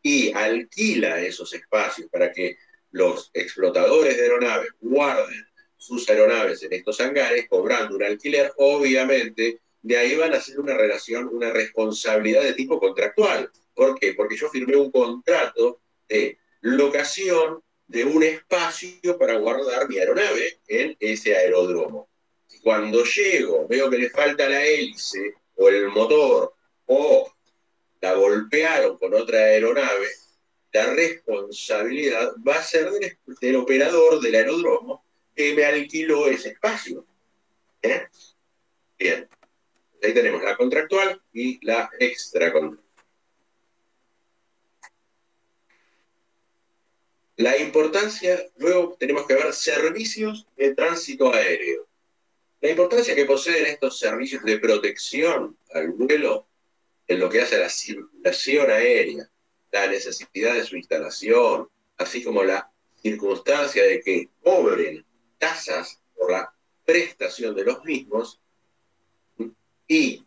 y alquila esos espacios para que los explotadores de aeronaves guarden sus aeronaves en estos hangares, cobrando un alquiler, obviamente, de ahí van a ser una relación, una responsabilidad de tipo contractual. ¿Por qué? Porque yo firmé un contrato de locación de un espacio para guardar mi aeronave en ese aeródromo. Cuando llego, veo que le falta la hélice o el motor o la golpearon con otra aeronave, la responsabilidad va a ser del operador del aeródromo que me alquiló ese espacio. Bien. Ahí tenemos la contractual y la extracontractual. La importancia, luego tenemos que ver servicios de tránsito aéreo. La importancia que poseen estos servicios de protección al vuelo en lo que hace a la circulación aérea, la necesidad de su instalación, así como la circunstancia de que cobren tasas por la prestación de los mismos, y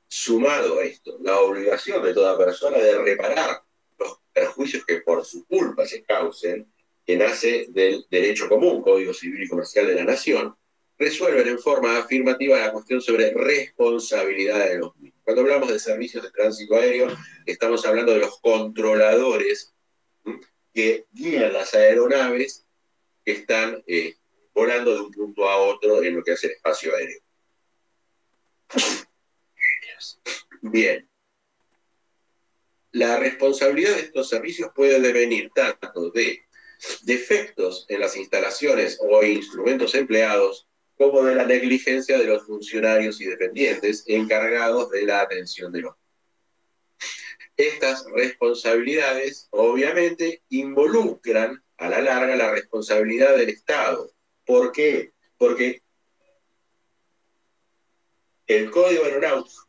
sumado a esto, la obligación de toda persona de reparar los perjuicios que por su culpa se causen, que nace del derecho común, Código Civil y Comercial de la Nación, resuelven en forma afirmativa la cuestión sobre responsabilidad de los mismos. Cuando hablamos de servicios de tránsito aéreo, estamos hablando de los controladores que guían las aeronaves que están volando de un punto a otro en lo que hace el espacio aéreo. Bien. La responsabilidad de estos servicios puede devenir tanto de defectos en las instalaciones o instrumentos empleados, como de la negligencia de los funcionarios y dependientes encargados de la atención de los. Estas responsabilidades, obviamente, involucran a la larga la responsabilidad del Estado. ¿Por qué? Porque el Código Aeronáutico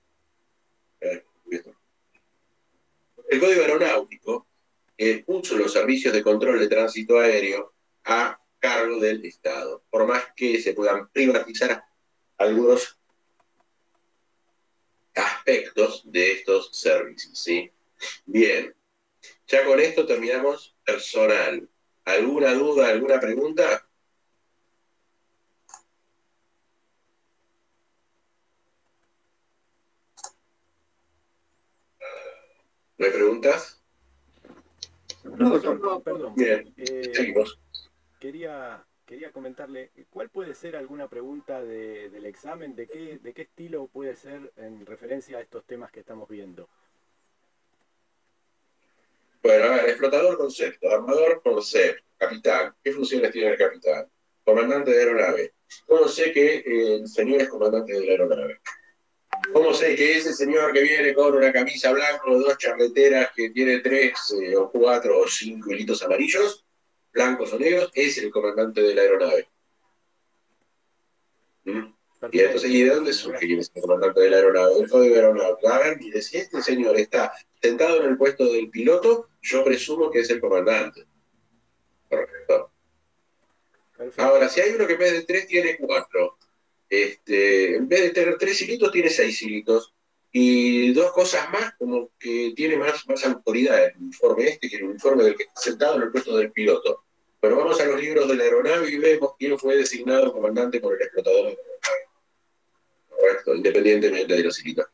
puso los servicios de control de tránsito aéreo a cargo del Estado, por más que se puedan privatizar algunos aspectos de estos servicios, ¿sí? Bien, ya con esto terminamos personal. ¿Alguna duda, alguna pregunta? ¿No hay preguntas? No, Perdón. Bien, seguimos. Quería comentarle, ¿cuál puede ser alguna pregunta del examen? ¿De qué estilo puede ser en referencia a estos temas que estamos viendo? Bueno, a ver, explotador concepto, armador concepto, capitán. ¿Qué funciones tiene el capitán? Comandante de aeronave. ¿Cómo sé que el señor es comandante de la aeronave? ¿Cómo sé que ese señor que viene con una camisa blanca o dos charreteras que tiene 3 o 4 o 5 hilitos amarillos, blancos o negros, es el comandante de la aeronave? Y entonces, ¿y de dónde surge quién es el comandante de la aeronave? El código aeronáutico. A ver, mire, si este señor está sentado en el puesto del piloto, yo presumo que es el comandante. Correcto. Ahora, si hay uno que en vez de 3 tiene 4, en vez de tener 3 hilitos, tiene 6 hilitos. Y 2 cosas más, como que tiene más autoridad el uniforme que el uniforme del que está sentado en el puesto del piloto. Pero vamos a los libros de la aeronave y vemos quién fue designado comandante por el explotador de la aeronave. Correcto, independientemente de los hilitos.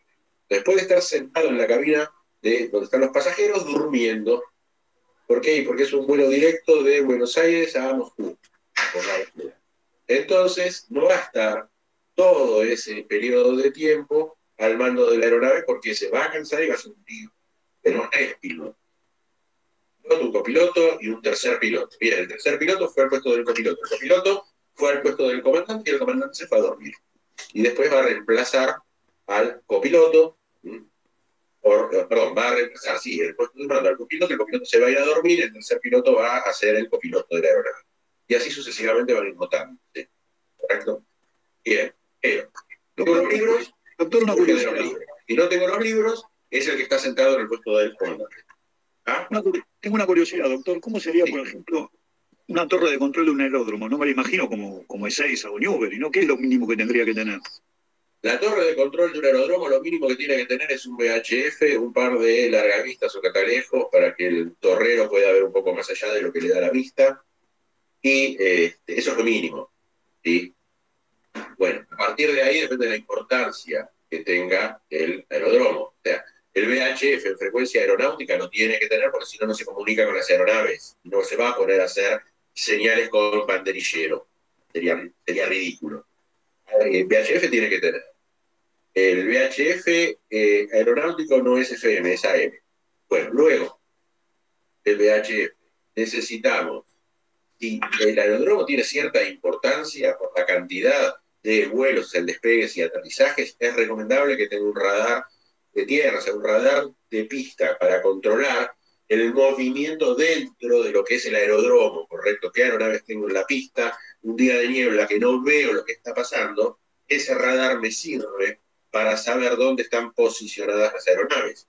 Después de estar sentado en la cabina de donde están los pasajeros, durmiendo. ¿Por qué? Porque es un vuelo directo de Buenos Aires a Moscú. Entonces, no va a estar todo ese periodo de tiempo al mando de la aeronave porque se va a cansar y va a ser un tío. Pero no es piloto. Un copiloto y un tercer piloto. Bien, el tercer piloto fue al puesto del copiloto. El copiloto fue al puesto del comandante y el comandante se fue a dormir. Y después va a reemplazar al copiloto, va a reemplazar, sí, el puesto del mando al copiloto, el copiloto se va a ir a dormir, el tercer piloto va a ser el copiloto de la aeronave. Y así sucesivamente van a ir votando. ¿Sí? ¿Correcto? Bien. Luego los libros Doctor, una Busquen los curiosidad. libros. Si no tengo los libros, es el que está sentado en el puesto del fondo. ¿Ah? Tengo una curiosidad, doctor. ¿Cómo sería, Sí. por ejemplo, una torre de control de un aeródromo? No me la imagino como Ezeiza o Newbery, ¿no? ¿Qué es lo mínimo que tendría que tener? La torre de control de un aeródromo lo mínimo que tiene que tener es un VHF, un par de largavistas o catalejos para que el torrero pueda ver un poco más allá de lo que le da la vista. Y eso es lo mínimo. ¿Sí? Bueno, a partir de ahí depende de la importancia que tenga el aeródromo. O sea, el VHF en frecuencia aeronáutica no tiene que tener porque si no, no se comunica con las aeronaves. No se va a poner a hacer señales con banderillero. Sería ridículo. El VHF tiene que tener. El VHF aeronáutico no es FM, es AM. Bueno, luego, el VHF. Necesitamos, si el aeródromo tiene cierta importancia por la cantidad de vuelos en despegues y aterrizajes, es recomendable que tenga un radar de tierra, o sea, un radar de pista para controlar el movimiento dentro de lo que es el aeródromo, ¿correcto? Que aeronaves tengo en la pista, un día de niebla que no veo lo que está pasando, ese radar me sirve para saber dónde están posicionadas las aeronaves,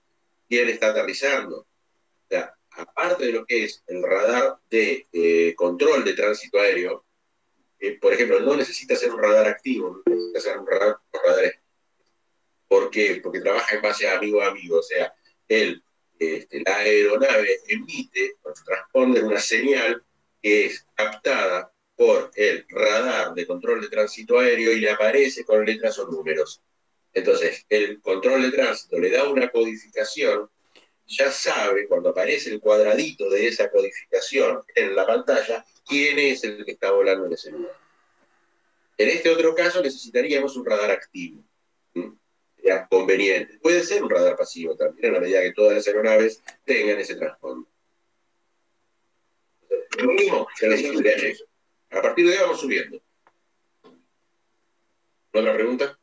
quién está aterrizando. O sea, aparte de lo que es el radar de control de tránsito aéreo, por ejemplo, no necesita ser un radar activo, no necesita ser un radar. ¿Por qué? Porque trabaja en base a amigo a amigo. O sea, la aeronave emite o transpone una señal que es captada por el radar de control de tránsito aéreo y le aparece con letras o números. Entonces, el control de tránsito le da una codificación, ya sabe, cuando aparece el cuadradito de esa codificación en la pantalla, quién es el que está volando en ese lugar. En este otro caso necesitaríamos un radar activo. Sería conveniente. Puede ser un radar pasivo también, en la medida que todas las aeronaves tengan ese transponder. Lo mismo que la VHF. A partir de ahí vamos subiendo. ¿Otra pregunta?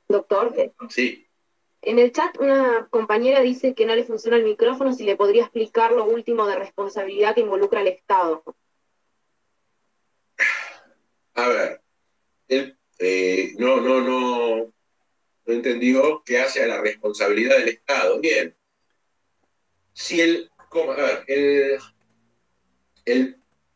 Doctor, Sí. en el chat una compañera dice que no le funciona el micrófono, si le podría explicar lo último de responsabilidad que involucra al Estado. A ver, él no entendió qué hace a la responsabilidad del Estado. Bien. Si el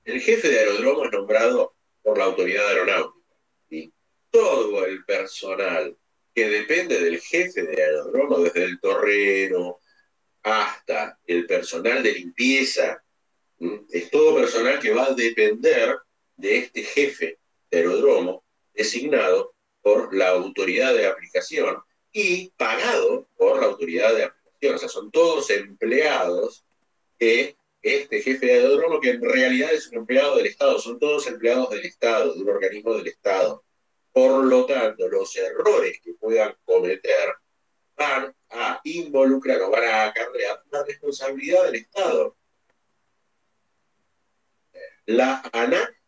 jefe de aeródromo es nombrado por la autoridad aeronáutica. ¿Sí? Todo el personal que depende del jefe de aeródromo, desde el torrero hasta el personal de limpieza, es todo personal que va a depender de este jefe de aeródromo designado por la autoridad de aplicación y pagado por la autoridad de aplicación. O sea, son todos empleados que este jefe de aeródromo, que en realidad es un empleado del Estado, son todos empleados del Estado, de un organismo del Estado. Por lo tanto, los errores que puedan cometer van a involucrar o van a acarrear la responsabilidad del Estado. La ANAC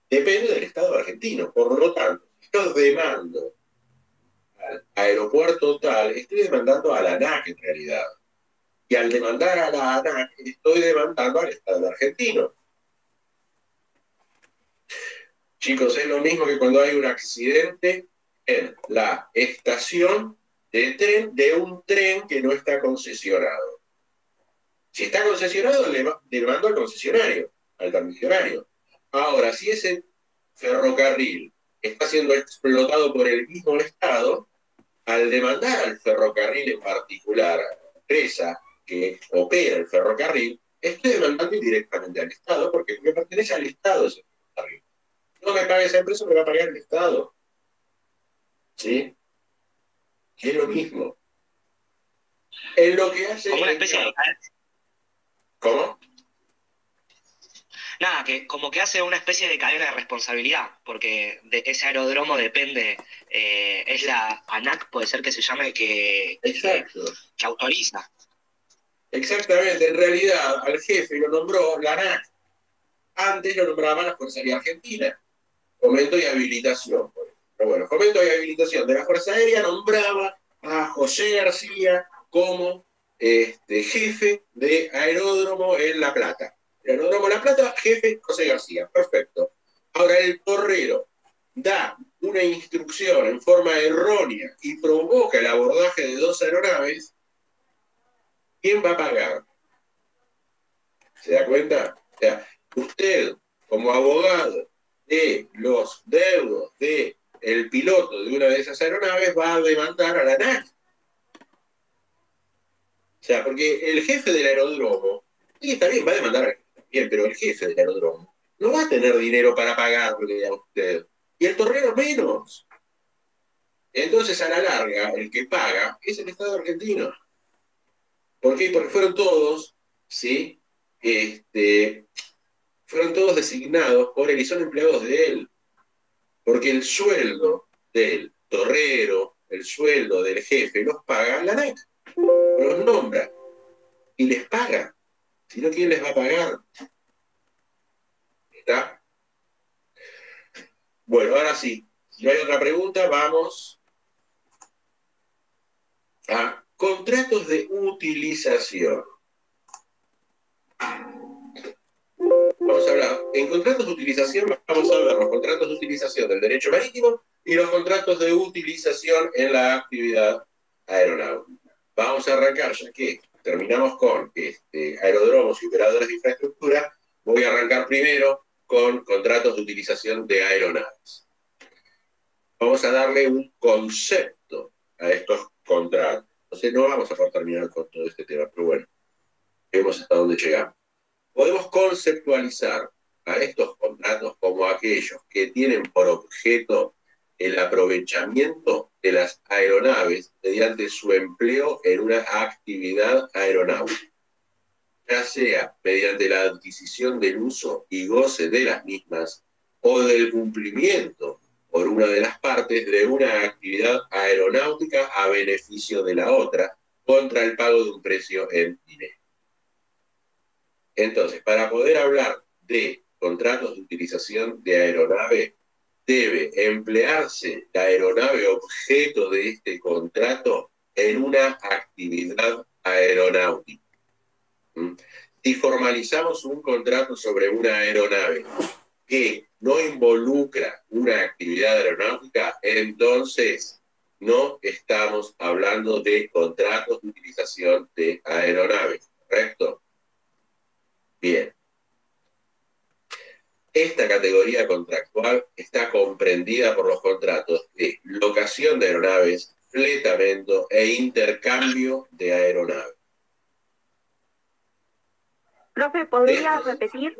depende del Estado argentino, por lo tanto, si yo demando al aeropuerto tal, estoy demandando a la ANAC en realidad. Y al demandar a la ANAC, estoy demandando al Estado argentino. Chicos, es lo mismo que cuando hay un accidente en la estación de tren de un tren que no está concesionado. Si está concesionado, le demando al concesionario, al permisionario. Ahora, si ese ferrocarril está siendo explotado por el mismo Estado, al demandar al ferrocarril en particular, a la empresa que opera el ferrocarril, estoy demandando indirectamente al Estado porque pertenece al Estado ese ferrocarril. No me paga esa empresa, me va a pagar el Estado. ¿Sí? Es lo mismo. En lo que hace... Como una especie de... ¿Cómo? Nada, que como que hace una especie de cadena de responsabilidad, porque de ese aeródromo depende, es la ANAC, puede ser que se llame, Exacto. que autoriza. Exactamente, en realidad al jefe lo nombró la ANAC. Antes lo nombraba la Fuerza Aérea Argentina. Fomento y habilitación. Pero bueno, fomento y habilitación de la Fuerza Aérea nombraba a José García como jefe de aeródromo en La Plata. El aeródromo La Plata, jefe José García. Perfecto. Ahora el torrero da una instrucción en forma errónea y provoca el abordaje de 2 aeronaves, ¿quién va a pagar? ¿Se da cuenta? O sea, usted, como abogado de los deudos del piloto de una de esas aeronaves, va a demandar a la ANAC. O sea, porque el jefe del aeródromo, sí, está bien, va a demandar a también, pero el jefe del aeródromo no va a tener dinero para pagarle a usted. Y el torrero menos. Entonces, a la larga, el que paga es el Estado argentino. ¿Por qué? Porque fueron todos, ¿sí? Fueron todos designados por él y son empleados de él. Porque el sueldo del torrero, el sueldo del jefe, los paga la ANAC. Los nombra y les paga. Si no, ¿quién les va a pagar? ¿Está? Bueno, ahora sí. Si no hay otra pregunta, vamos a contratos de utilización. Vamos a hablar, en contratos de utilización vamos a ver los contratos de utilización del derecho marítimo y los contratos de utilización en la actividad aeronáutica. Vamos a arrancar, ya que terminamos con aeródromos y operadores de infraestructura, voy a arrancar primero con contratos de utilización de aeronaves. Vamos a darle un concepto a estos contratos. Entonces no vamos a poder terminar con todo este tema, pero bueno, vemos hasta dónde llegamos. Podemos conceptualizar a estos contratos como aquellos que tienen por objeto el aprovechamiento de las aeronaves mediante su empleo en una actividad aeronáutica, ya sea mediante la adquisición del uso y goce de las mismas o del cumplimiento por una de las partes de una actividad aeronáutica a beneficio de la otra contra el pago de un precio en dinero. Entonces, para poder hablar de contratos de utilización de aeronave, debe emplearse la aeronave objeto de este contrato en una actividad aeronáutica. Si formalizamos un contrato sobre una aeronave que no involucra una actividad aeronáutica, entonces no estamos hablando de contratos de utilización de aeronaves, ¿correcto? Bien. Esta categoría contractual está comprendida por los contratos de locación de aeronaves, fletamento e intercambio de aeronaves. Profe, ¿podría repetir?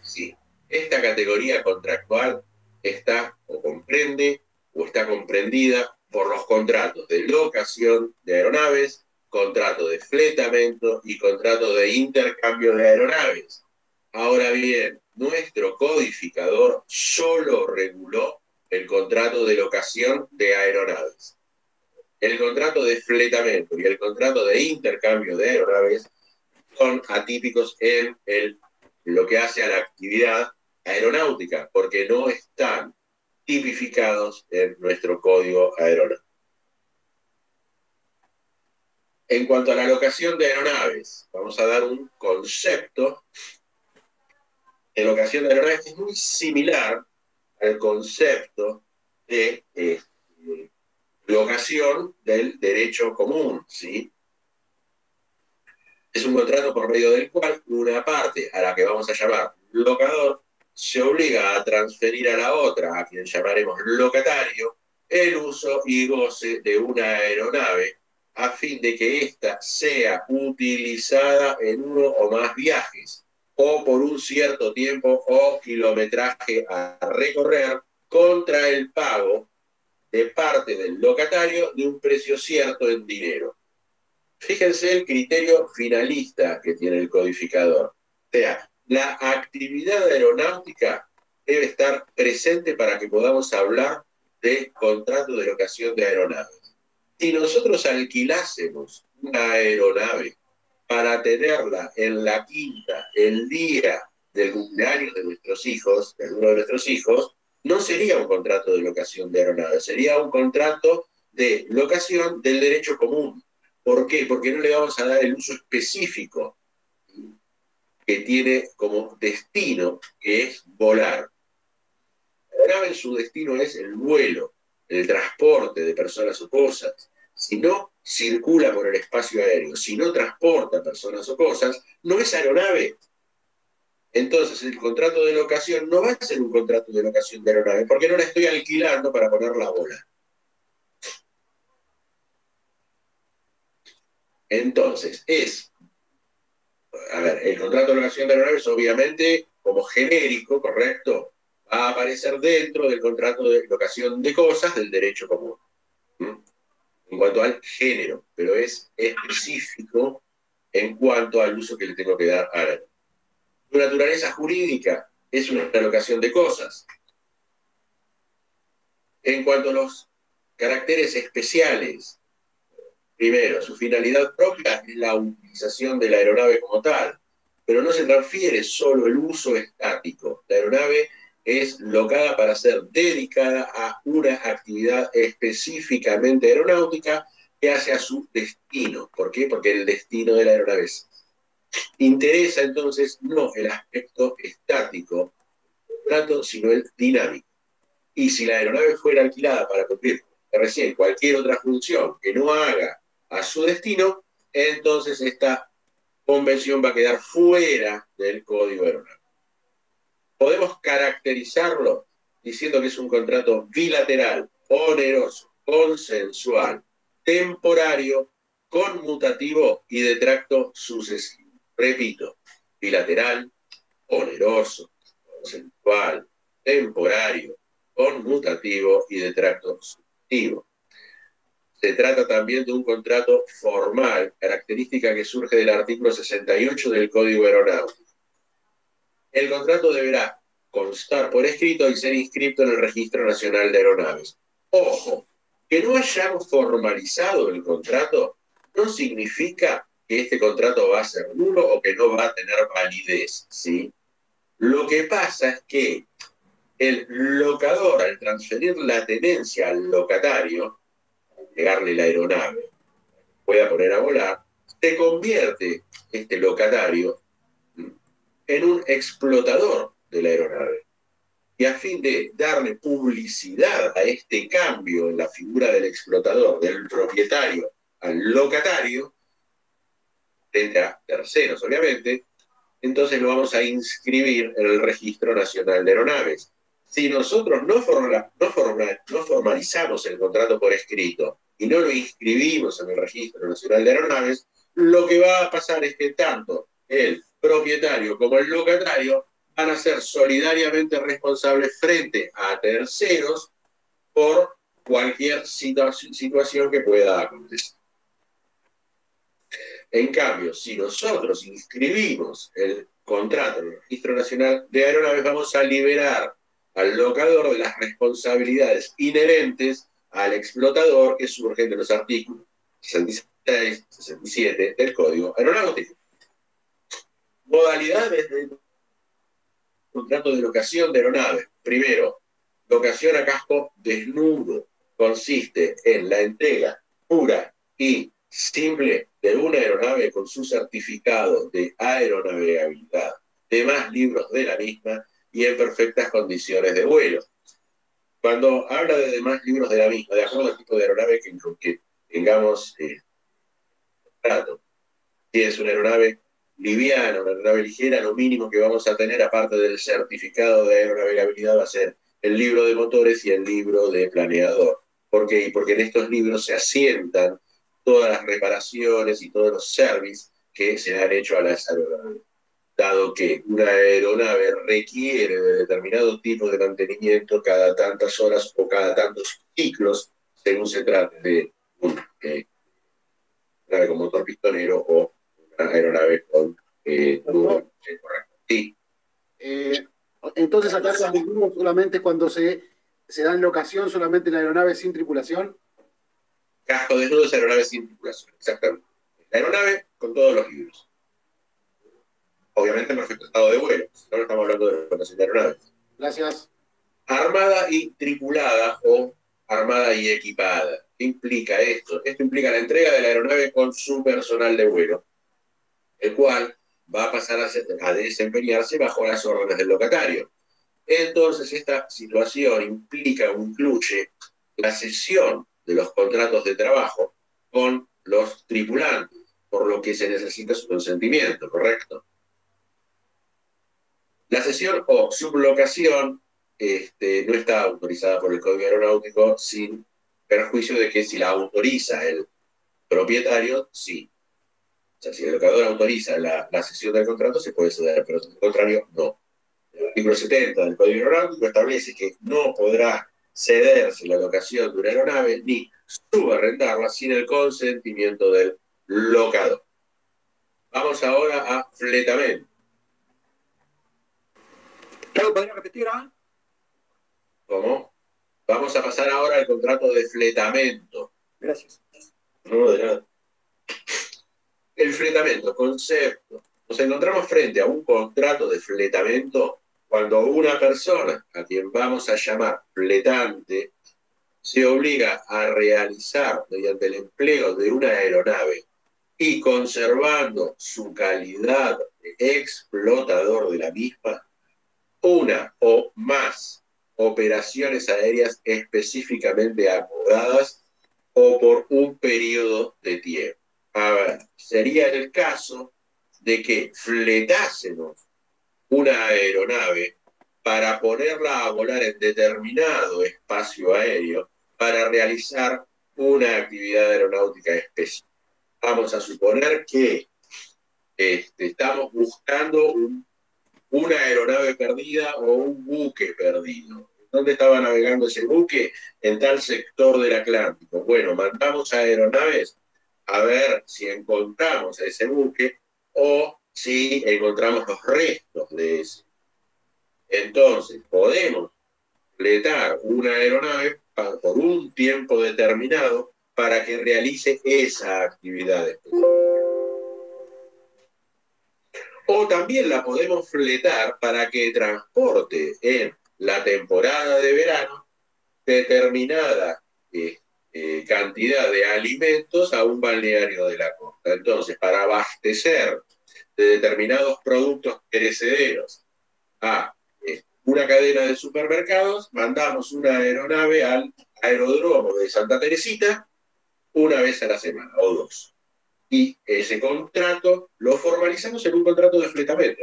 Sí. Esta categoría contractual está o comprende o está comprendida por los contratos de locación de aeronaves, contrato de fletamento y contrato de intercambio de aeronaves. Ahora bien, nuestro codificador solo reguló el contrato de locación de aeronaves. El contrato de fletamento y el contrato de intercambio de aeronaves son atípicos en lo que hace a la actividad aeronáutica, porque no están tipificados en nuestro código aeronáutico. En cuanto a la locación de aeronaves, vamos a dar un concepto de locación de aeronaves que es muy similar al concepto de locación del derecho común, ¿sí? Es un contrato por medio del cual una parte, a la que vamos a llamar locador, se obliga a transferir a la otra, a quien llamaremos locatario, el uso y goce de una aeronave a fin de que ésta sea utilizada en uno o más viajes, o por un cierto tiempo o kilometraje a recorrer, contra el pago de parte del locatario de un precio cierto en dinero. Fíjense el criterio finalista que tiene el codificador. O sea, la actividad aeronáutica debe estar presente para que podamos hablar de contrato de locación de aeronaves. Si nosotros alquilásemos una aeronave para tenerla en la quinta el día del cumpleaños de nuestros hijos, de alguno de nuestros hijos, no sería un contrato de locación de aeronaves, sería un contrato de locación del derecho común. ¿Por qué? Porque no le vamos a dar el uso específico que tiene como destino, que es volar. aeronave su destino es el vuelo, el transporte de personas o cosas. Si no circula por el espacio aéreo, si no transporta personas o cosas, no es aeronave. Entonces el contrato de locación no va a ser un contrato de locación de aeronave, porque no la estoy alquilando para poner la bola. Entonces, el contrato de locación de aeronaves obviamente como genérico, correcto, va a aparecer dentro del contrato de locación de cosas del derecho común. En cuanto al género, pero es específico en cuanto al uso que le tengo que dar a la. Su naturaleza jurídica es una locación de cosas. En cuanto a los caracteres especiales, primero, su finalidad propia es la utilización de la aeronave como tal, pero no se transfiere solo el uso estático. La aeronave es locada para ser dedicada a una actividad específicamente aeronáutica que hace a su destino. ¿Por qué? Porque el destino de la aeronave interesa entonces no el aspecto estático, sino el dinámico. Y si la aeronave fuera alquilada para cumplir recién cualquier otra función que no haga a su destino, entonces esta convención va a quedar fuera del código aeronáutico. Podemos caracterizarlo diciendo que es un contrato bilateral, oneroso, consensual, temporario, conmutativo y de tracto sucesivo. Repito, bilateral, oneroso, consensual, temporario, conmutativo y de tracto sucesivo. Se trata también de un contrato formal, característica que surge del artículo 68 del Código Aeronáutico. El contrato deberá constar por escrito y ser inscrito en el Registro Nacional de Aeronaves. Ojo, que no hayamos formalizado el contrato no significa que este contrato va a ser nulo o que no va a tener validez, ¿sí? Lo que pasa es que el locador, al transferir la tenencia al locatario, entregarle la aeronave, pueda poner a volar, se convierte este locatario en un explotador de la aeronave. Y a fin de darle publicidad a este cambio en la figura del explotador, del propietario al locatario, frente a terceros, obviamente, entonces lo vamos a inscribir en el Registro Nacional de Aeronaves. Si nosotros no formalizamos el contrato por escrito y no lo inscribimos en el Registro Nacional de Aeronaves, lo que va a pasar es que tanto el propietario como el locatario van a ser solidariamente responsables frente a terceros por cualquier situación que pueda acontecer. En cambio, si nosotros inscribimos el contrato en el Registro Nacional de Aeronaves, vamos a liberar al locador de las responsabilidades inherentes al explotador que surgen de los artículos 66, 67 del Código Aeronáutico. Modalidades del contrato de locación de aeronaves. Primero, locación a casco desnudo. Consiste en la entrega pura y simple de una aeronave con su certificado de aeronavegabilidad, demás libros de la misma y en perfectas condiciones de vuelo. Cuando habla de demás libros de la misma, de acuerdo al tipo de aeronave que tengamos contrato, si es una aeronave liviana, una aeronave ligera, lo mínimo que vamos a tener, aparte del certificado de aeronavegabilidad, va a ser el libro de motores y el libro de planeador. ¿Por qué? Porque en estos libros se asientan todas las reparaciones y todos los servicios que se han hecho a las aeronaves. Dado que una aeronave requiere de determinado tipo de mantenimiento cada tantas horas o cada tantos ciclos, según se trate de una aeronave con motor pistonero o una aeronave con correcto. Sí. Entonces acá descubrimos solamente cuando se da en locación solamente la aeronave sin tripulación. Casco desnudo es aeronave sin tripulación, exactamente. La aeronave con todos los libros. Obviamente en perfecto estado de vuelo, si no estamos hablando de explotación de aeronaves. Gracias. Armada y tripulada o armada y equipada. ¿Qué implica esto? Esto implica la entrega de la aeronave con su personal de vuelo, el cual va a pasar a desempeñarse bajo las órdenes del locatario. Entonces, esta situación implica o incluye la cesión de los contratos de trabajo con los tripulantes, por lo que se necesita su consentimiento, ¿correcto? La cesión o sublocación no está autorizada por el Código Aeronáutico sin perjuicio de que si la autoriza el propietario, sí. O sea, si el locador autoriza la cesión del contrato, se puede ceder, pero en contrario, no. El artículo 70 del Código Aeronáutico establece que no podrá cederse la locación de una aeronave ni subarrendarla sin el consentimiento del locador. Vamos ahora a fletamento. ¿Podría repetir? ¿Cómo? Vamos a pasar ahora al contrato de fletamento. Gracias. No, de nada. El fletamento, concepto. Nos encontramos frente a un contrato de fletamento cuando una persona, a quien vamos a llamar fletante, se obliga a realizar, mediante el empleo de una aeronave y conservando su calidad de explotador de la misma, una o más operaciones aéreas específicamente acomodadas o por un periodo de tiempo. A ver, sería el caso de que fletásemos una aeronave para ponerla a volar en determinado espacio aéreo para realizar una actividad aeronáutica específica. Vamos a suponer que estamos buscando una aeronave perdida o un buque perdido. ¿Dónde estaba navegando ese buque? En tal sector del Atlántico. Bueno, mandamos a aeronaves a ver si encontramos a ese buque o si encontramos los restos de ese. Entonces, podemos fletar una aeronave por un tiempo determinado para que realice esa actividad específica. O también la podemos fletar para que transporte en la temporada de verano determinada cantidad de alimentos a un balneario de la costa. Entonces, para abastecer de determinados productos perecederos a una cadena de supermercados, mandamos una aeronave al aeródromo de Santa Teresita una vez a la semana o dos. Y ese contrato lo formalizamos en un contrato de fletamento.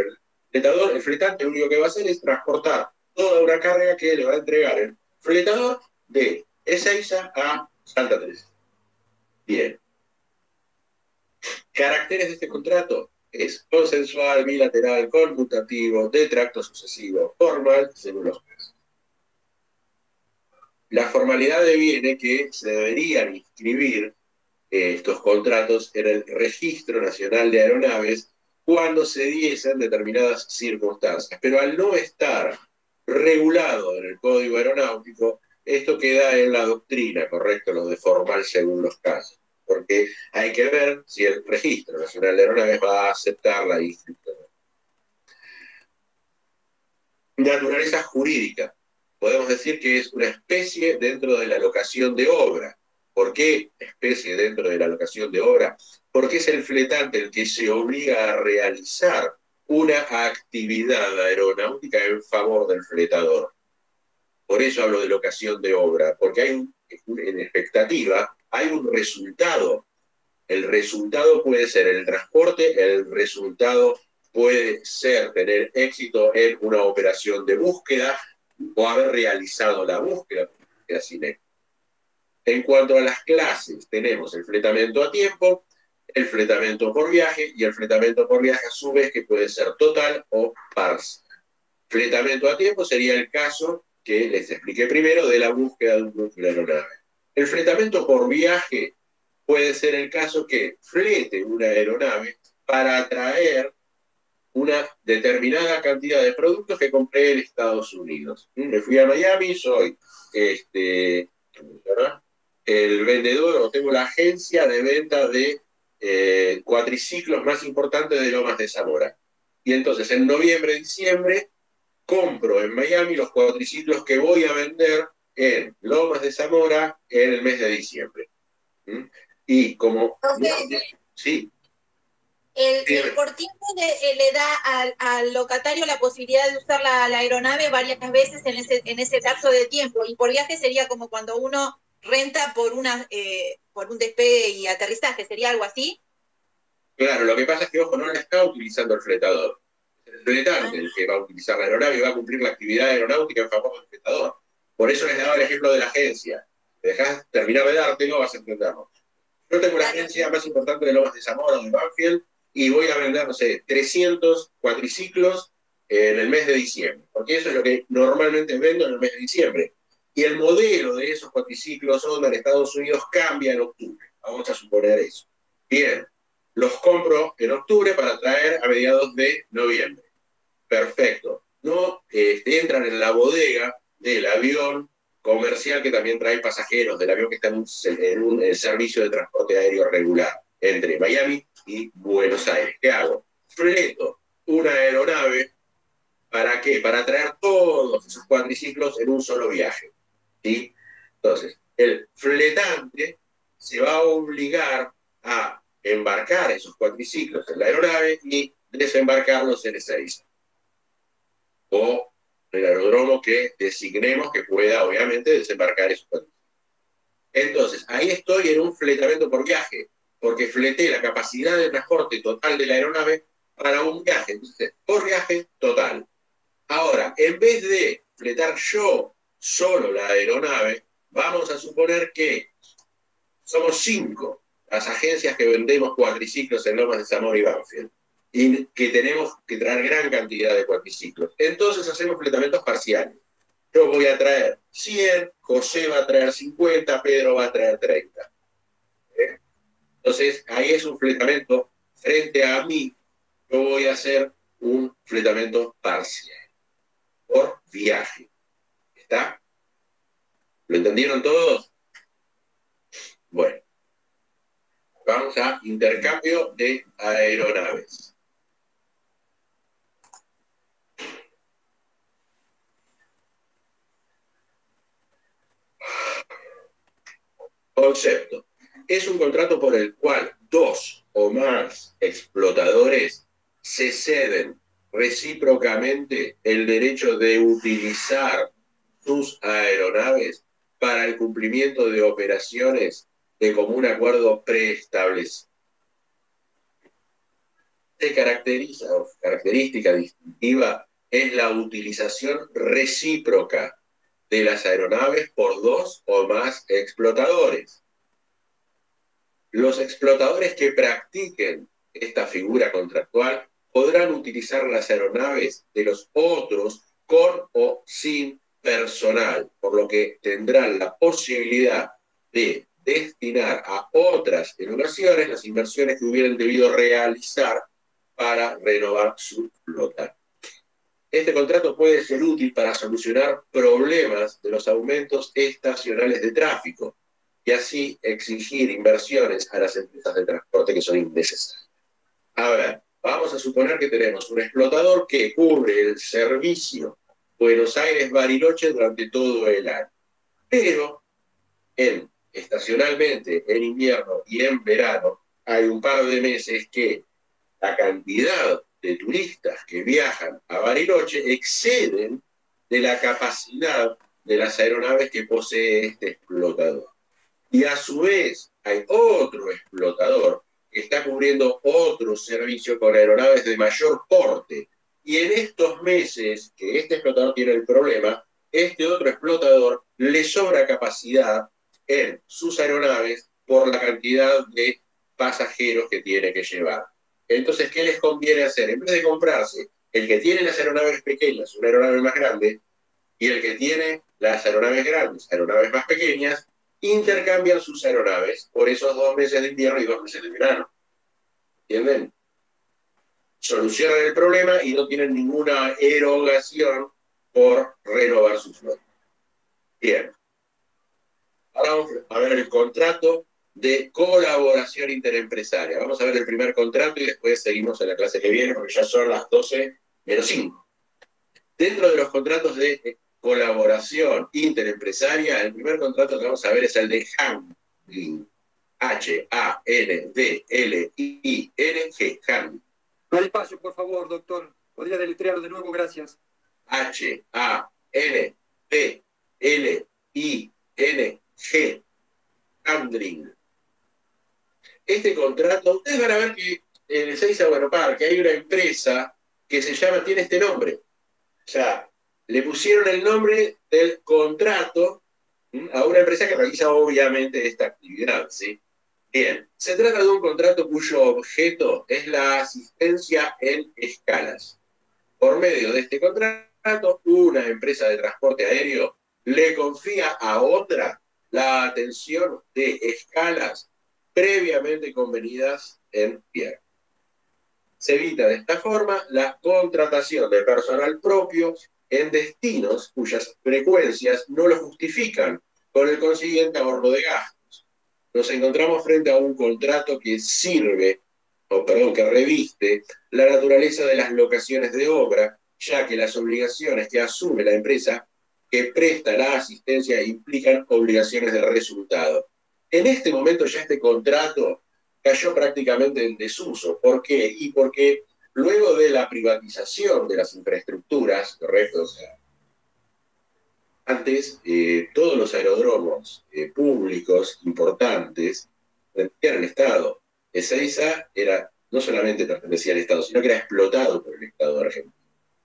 El fletante lo único que va a hacer es transportar toda una carga que le va a entregar el fletador de Ezeiza a Santa Teresa. Bien. Caracteres de este contrato es consensual, bilateral, conmutativo, de tracto sucesivo, formal, según los casos. La formalidad deviene que se deberían inscribir estos contratos en el Registro Nacional de Aeronaves cuando se diesen determinadas circunstancias. Pero al no estar regulado en el Código Aeronáutico, esto queda en la doctrina, correcto, lo de formal según los casos. Porque hay que ver si el Registro Nacional de Aeronaves va a aceptar la inscripción. Naturaleza jurídica. Podemos decir que es una especie dentro de la locación de obra. ¿Por qué especie dentro de la locación de obra? Porque es el fletante el que se obliga a realizar una actividad aeronáutica en favor del fletador. Por eso hablo de locación de obra, porque hay en expectativa, hay un resultado. El resultado puede ser el transporte, el resultado puede ser tener éxito en una operación de búsqueda o haber realizado la búsqueda sin éxito. En cuanto a las clases, tenemos el fletamento a tiempo, el fletamento por viaje y el fletamento por viaje a su vez que puede ser total o parcial. Fletamento a tiempo sería el caso que les expliqué primero de la búsqueda de un núcleo aeronave. El fletamento por viaje puede ser el caso que flete una aeronave para traer una determinada cantidad de productos que compré en Estados Unidos. Me fui a Miami, soy el vendedor o tengo la agencia de venta de cuatriciclos más importante de Lomas de Zamora. Y entonces en noviembre, diciembre, compro en Miami los cuatriciclos que voy a vender en Lomas de Zamora en el mes de diciembre. Y como... Sí. El portiempo le da al locatario la posibilidad de usar la aeronave varias veces en ese lapso de tiempo. Y por viaje sería como cuando uno renta por un despegue y aterrizaje, ¿sería algo así? Claro, lo que pasa es que, ojo, no la está utilizando el fletador. El fletante el que va a utilizar la aeronave y va a cumplir la actividad aeronáutica en favor del fletador. Por eso les daba el ejemplo de la agencia. ¿Me dejás terminar de dártelo? Vas a entenderlo. Yo tengo la agencia más importante de Lomas de Zamora o de Banfield y voy a vender, no sé, 300 cuatriciclos en el mes de diciembre, porque eso es lo que normalmente vendo en el mes de diciembre. Y el modelo de esos cuatriciclos Honda en Estados Unidos cambia en octubre. Vamos a suponer eso. Bien, los compro en octubre para traer a mediados de noviembre. Perfecto. No entran en la bodega del avión comercial que también trae pasajeros, del avión que está en un servicio de transporte aéreo regular entre Miami y Buenos Aires. ¿Qué hago? Fleto una aeronave, ¿para qué? Para traer todos esos cuatriciclos en un solo viaje. ¿Sí? Entonces, el fletante se va a obligar a embarcar esos cuatriciclos en la aeronave y desembarcarlos en Ezeiza. O el aeródromo que designemos que pueda, obviamente, desembarcar esos cuatriciclos. Entonces, ahí estoy en un fletamiento por viaje, porque fleté la capacidad de transporte total de la aeronave para un viaje. Entonces, por viaje total. Ahora, en vez de fletar yo solo la aeronave, vamos a suponer que somos 5 las agencias que vendemos cuatriciclos en Lomas de Zamora y Banfield, y que tenemos que traer gran cantidad de cuatriciclos. Entonces hacemos fletamientos parciales. Yo voy a traer 100, José va a traer 50, Pedro va a traer 30. Entonces, ahí es un fletamento frente a mí. Yo voy a hacer un fletamento parcial por viaje. ¿Está? ¿Lo entendieron todos? Bueno, vamos a intercambio de aeronaves. Concepto. Es un contrato por el cual 2 o más explotadores se ceden recíprocamente el derecho de utilizar sus aeronaves para el cumplimiento de operaciones de común acuerdo preestablecido. Característica distintiva es la utilización recíproca de las aeronaves por 2 o más explotadores. Los explotadores que practiquen esta figura contractual podrán utilizar las aeronaves de los otros con o sin personal, por lo que tendrán la posibilidad de destinar a otras erogaciones las inversiones que hubieran debido realizar para renovar su flota. Este contrato puede ser útil para solucionar problemas de los aumentos estacionales de tráfico y así exigir inversiones a las empresas de transporte que son innecesarias. A ver, vamos a suponer que tenemos un explotador que cubre el servicio Buenos Aires-Bariloche durante todo el año, pero estacionalmente en invierno y en verano hay un par de meses que la cantidad de turistas que viajan a Bariloche exceden de la capacidad de las aeronaves que posee este explotador. Y a su vez hay otro explotador que está cubriendo otro servicio con aeronaves de mayor porte. Y en estos meses que este explotador tiene el problema, este otro explotador le sobra capacidad en sus aeronaves por la cantidad de pasajeros que tiene que llevar. Entonces, ¿qué les conviene hacer? En vez de comprarse el que tiene las aeronaves pequeñas, una aeronave más grande, y el que tiene las aeronaves grandes, aeronaves más pequeñas, intercambian sus aeronaves por esos 2 meses de invierno y 2 meses de verano. ¿Entienden? Solucionan el problema y no tienen ninguna erogación por renovar su flota. Bien. Ahora vamos a ver el contrato de colaboración interempresaria. Vamos a ver el primer contrato y después seguimos en la clase que viene porque ya son las 12:05. Dentro de los contratos de colaboración interempresaria, el primer contrato que vamos a ver es el de handling. H-A-N-D-L-I-N-G, Handling. No hay espacio, por favor, doctor. ¿Podría deletrearlo de nuevo? Gracias. H-A-N-D-L-I-N-G, Handling. Este contrato, ustedes van a ver que en el Ezeiza Parque hay una empresa que se llama, tiene este nombre. O sea, le pusieron el nombre del contrato a una empresa que realiza obviamente esta actividad, ¿sí? Bien, se trata de un contrato cuyo objeto es la asistencia en escalas. Por medio de este contrato, una empresa de transporte aéreo le confía a otra la atención de escalas previamente convenidas en tierra. Se evita de esta forma la contratación de personal propio en destinos cuyas frecuencias no lo justifican, con el consiguiente ahorro de gastos. Nos encontramos frente a un contrato que que reviste la naturaleza de las locaciones de obra, ya que las obligaciones que asume la empresa que presta la asistencia implican obligaciones de resultado. En este momento ya este contrato cayó prácticamente en desuso. ¿Por qué? Y porque luego de la privatización de las infraestructuras, correcto, o sea, antes todos los aeródromos públicos importantes pertenecían al Estado. Ezeiza no solamente pertenecía al Estado, sino que era explotado por el Estado argentino.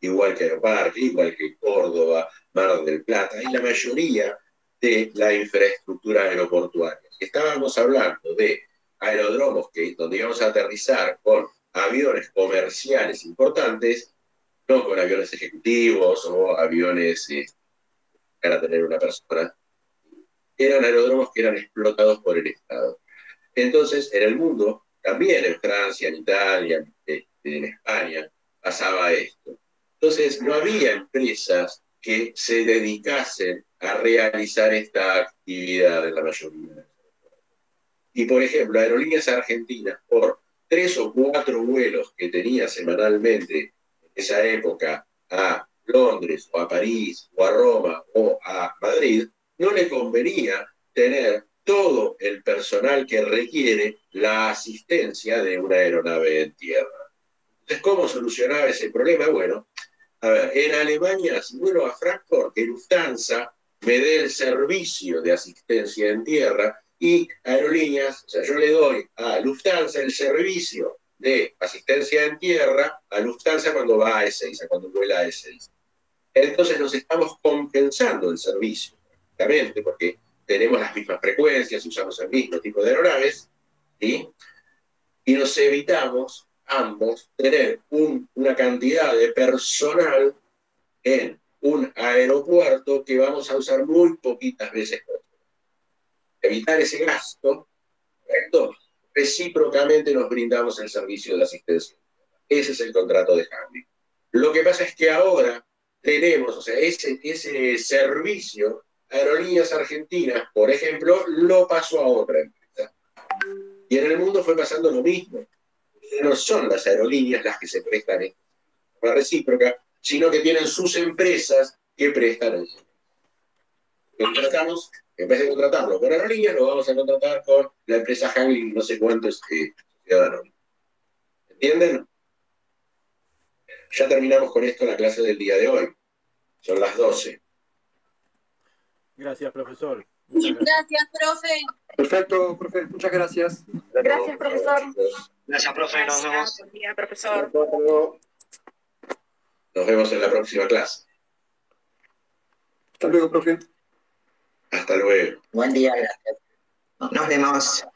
Igual que Aeroparque, igual que Córdoba, Mar del Plata, y la mayoría de la infraestructura aeroportuaria. Estábamos hablando de aeródromos donde íbamos a aterrizar con aviones comerciales importantes, no con aviones ejecutivos o aviones para tener una persona. Eran aeródromos que eran explotados por el Estado. Entonces, en el mundo, también en Francia, en Italia, en España, pasaba esto. Entonces, no había empresas que se dedicasen a realizar esta actividad en la mayoría. Y, por ejemplo, Aerolíneas Argentinas, por 3 o 4 vuelos que tenía semanalmente en esa época a Londres, o a París, o a Roma, o a Madrid, no le convenía tener todo el personal que requiere la asistencia de una aeronave en tierra. Entonces, ¿cómo solucionaba ese problema? Bueno, a ver, en Alemania, si vuelo a Frankfurt, que Lufthansa me dé el servicio de asistencia en tierra, y aerolíneas, o sea, yo le doy a Lufthansa el servicio de asistencia en tierra a Lufthansa cuando va a Ezeiza, cuando vuela a Ezeiza. Entonces nos estamos compensando el servicio, prácticamente, porque tenemos las mismas frecuencias, usamos el mismo tipo de aeronaves, ¿sí? Y nos evitamos ambos tener una cantidad de personal en un aeropuerto que vamos a usar muy poquitas veces por día. Evitar ese gasto, ¿correcto? Recíprocamente nos brindamos el servicio de asistencia. Ese es el contrato de handling. Lo que pasa es que ahora tenemos, o sea, ese servicio, Aerolíneas Argentinas, por ejemplo, lo pasó a otra empresa. Y en el mundo fue pasando lo mismo. No son las aerolíneas las que se prestan la recíproca, sino que tienen sus empresas que prestan el servicio. Contratamos, en vez de contratarlo con aerolíneas, lo vamos a contratar con la empresa handling, no sé cuántos ciudadanos. ¿Entienden? Ya terminamos con esto la clase del día de hoy. Son las 12. Gracias, profesor. Gracias, profe. Perfecto, profe. Muchas gracias. Gracias, profesor. Gracias, profe. Nos vemos. Buen día, profesor. Nos vemos en la próxima clase. Hasta luego, profe. Hasta luego. Buen día, gracias. Nos vemos.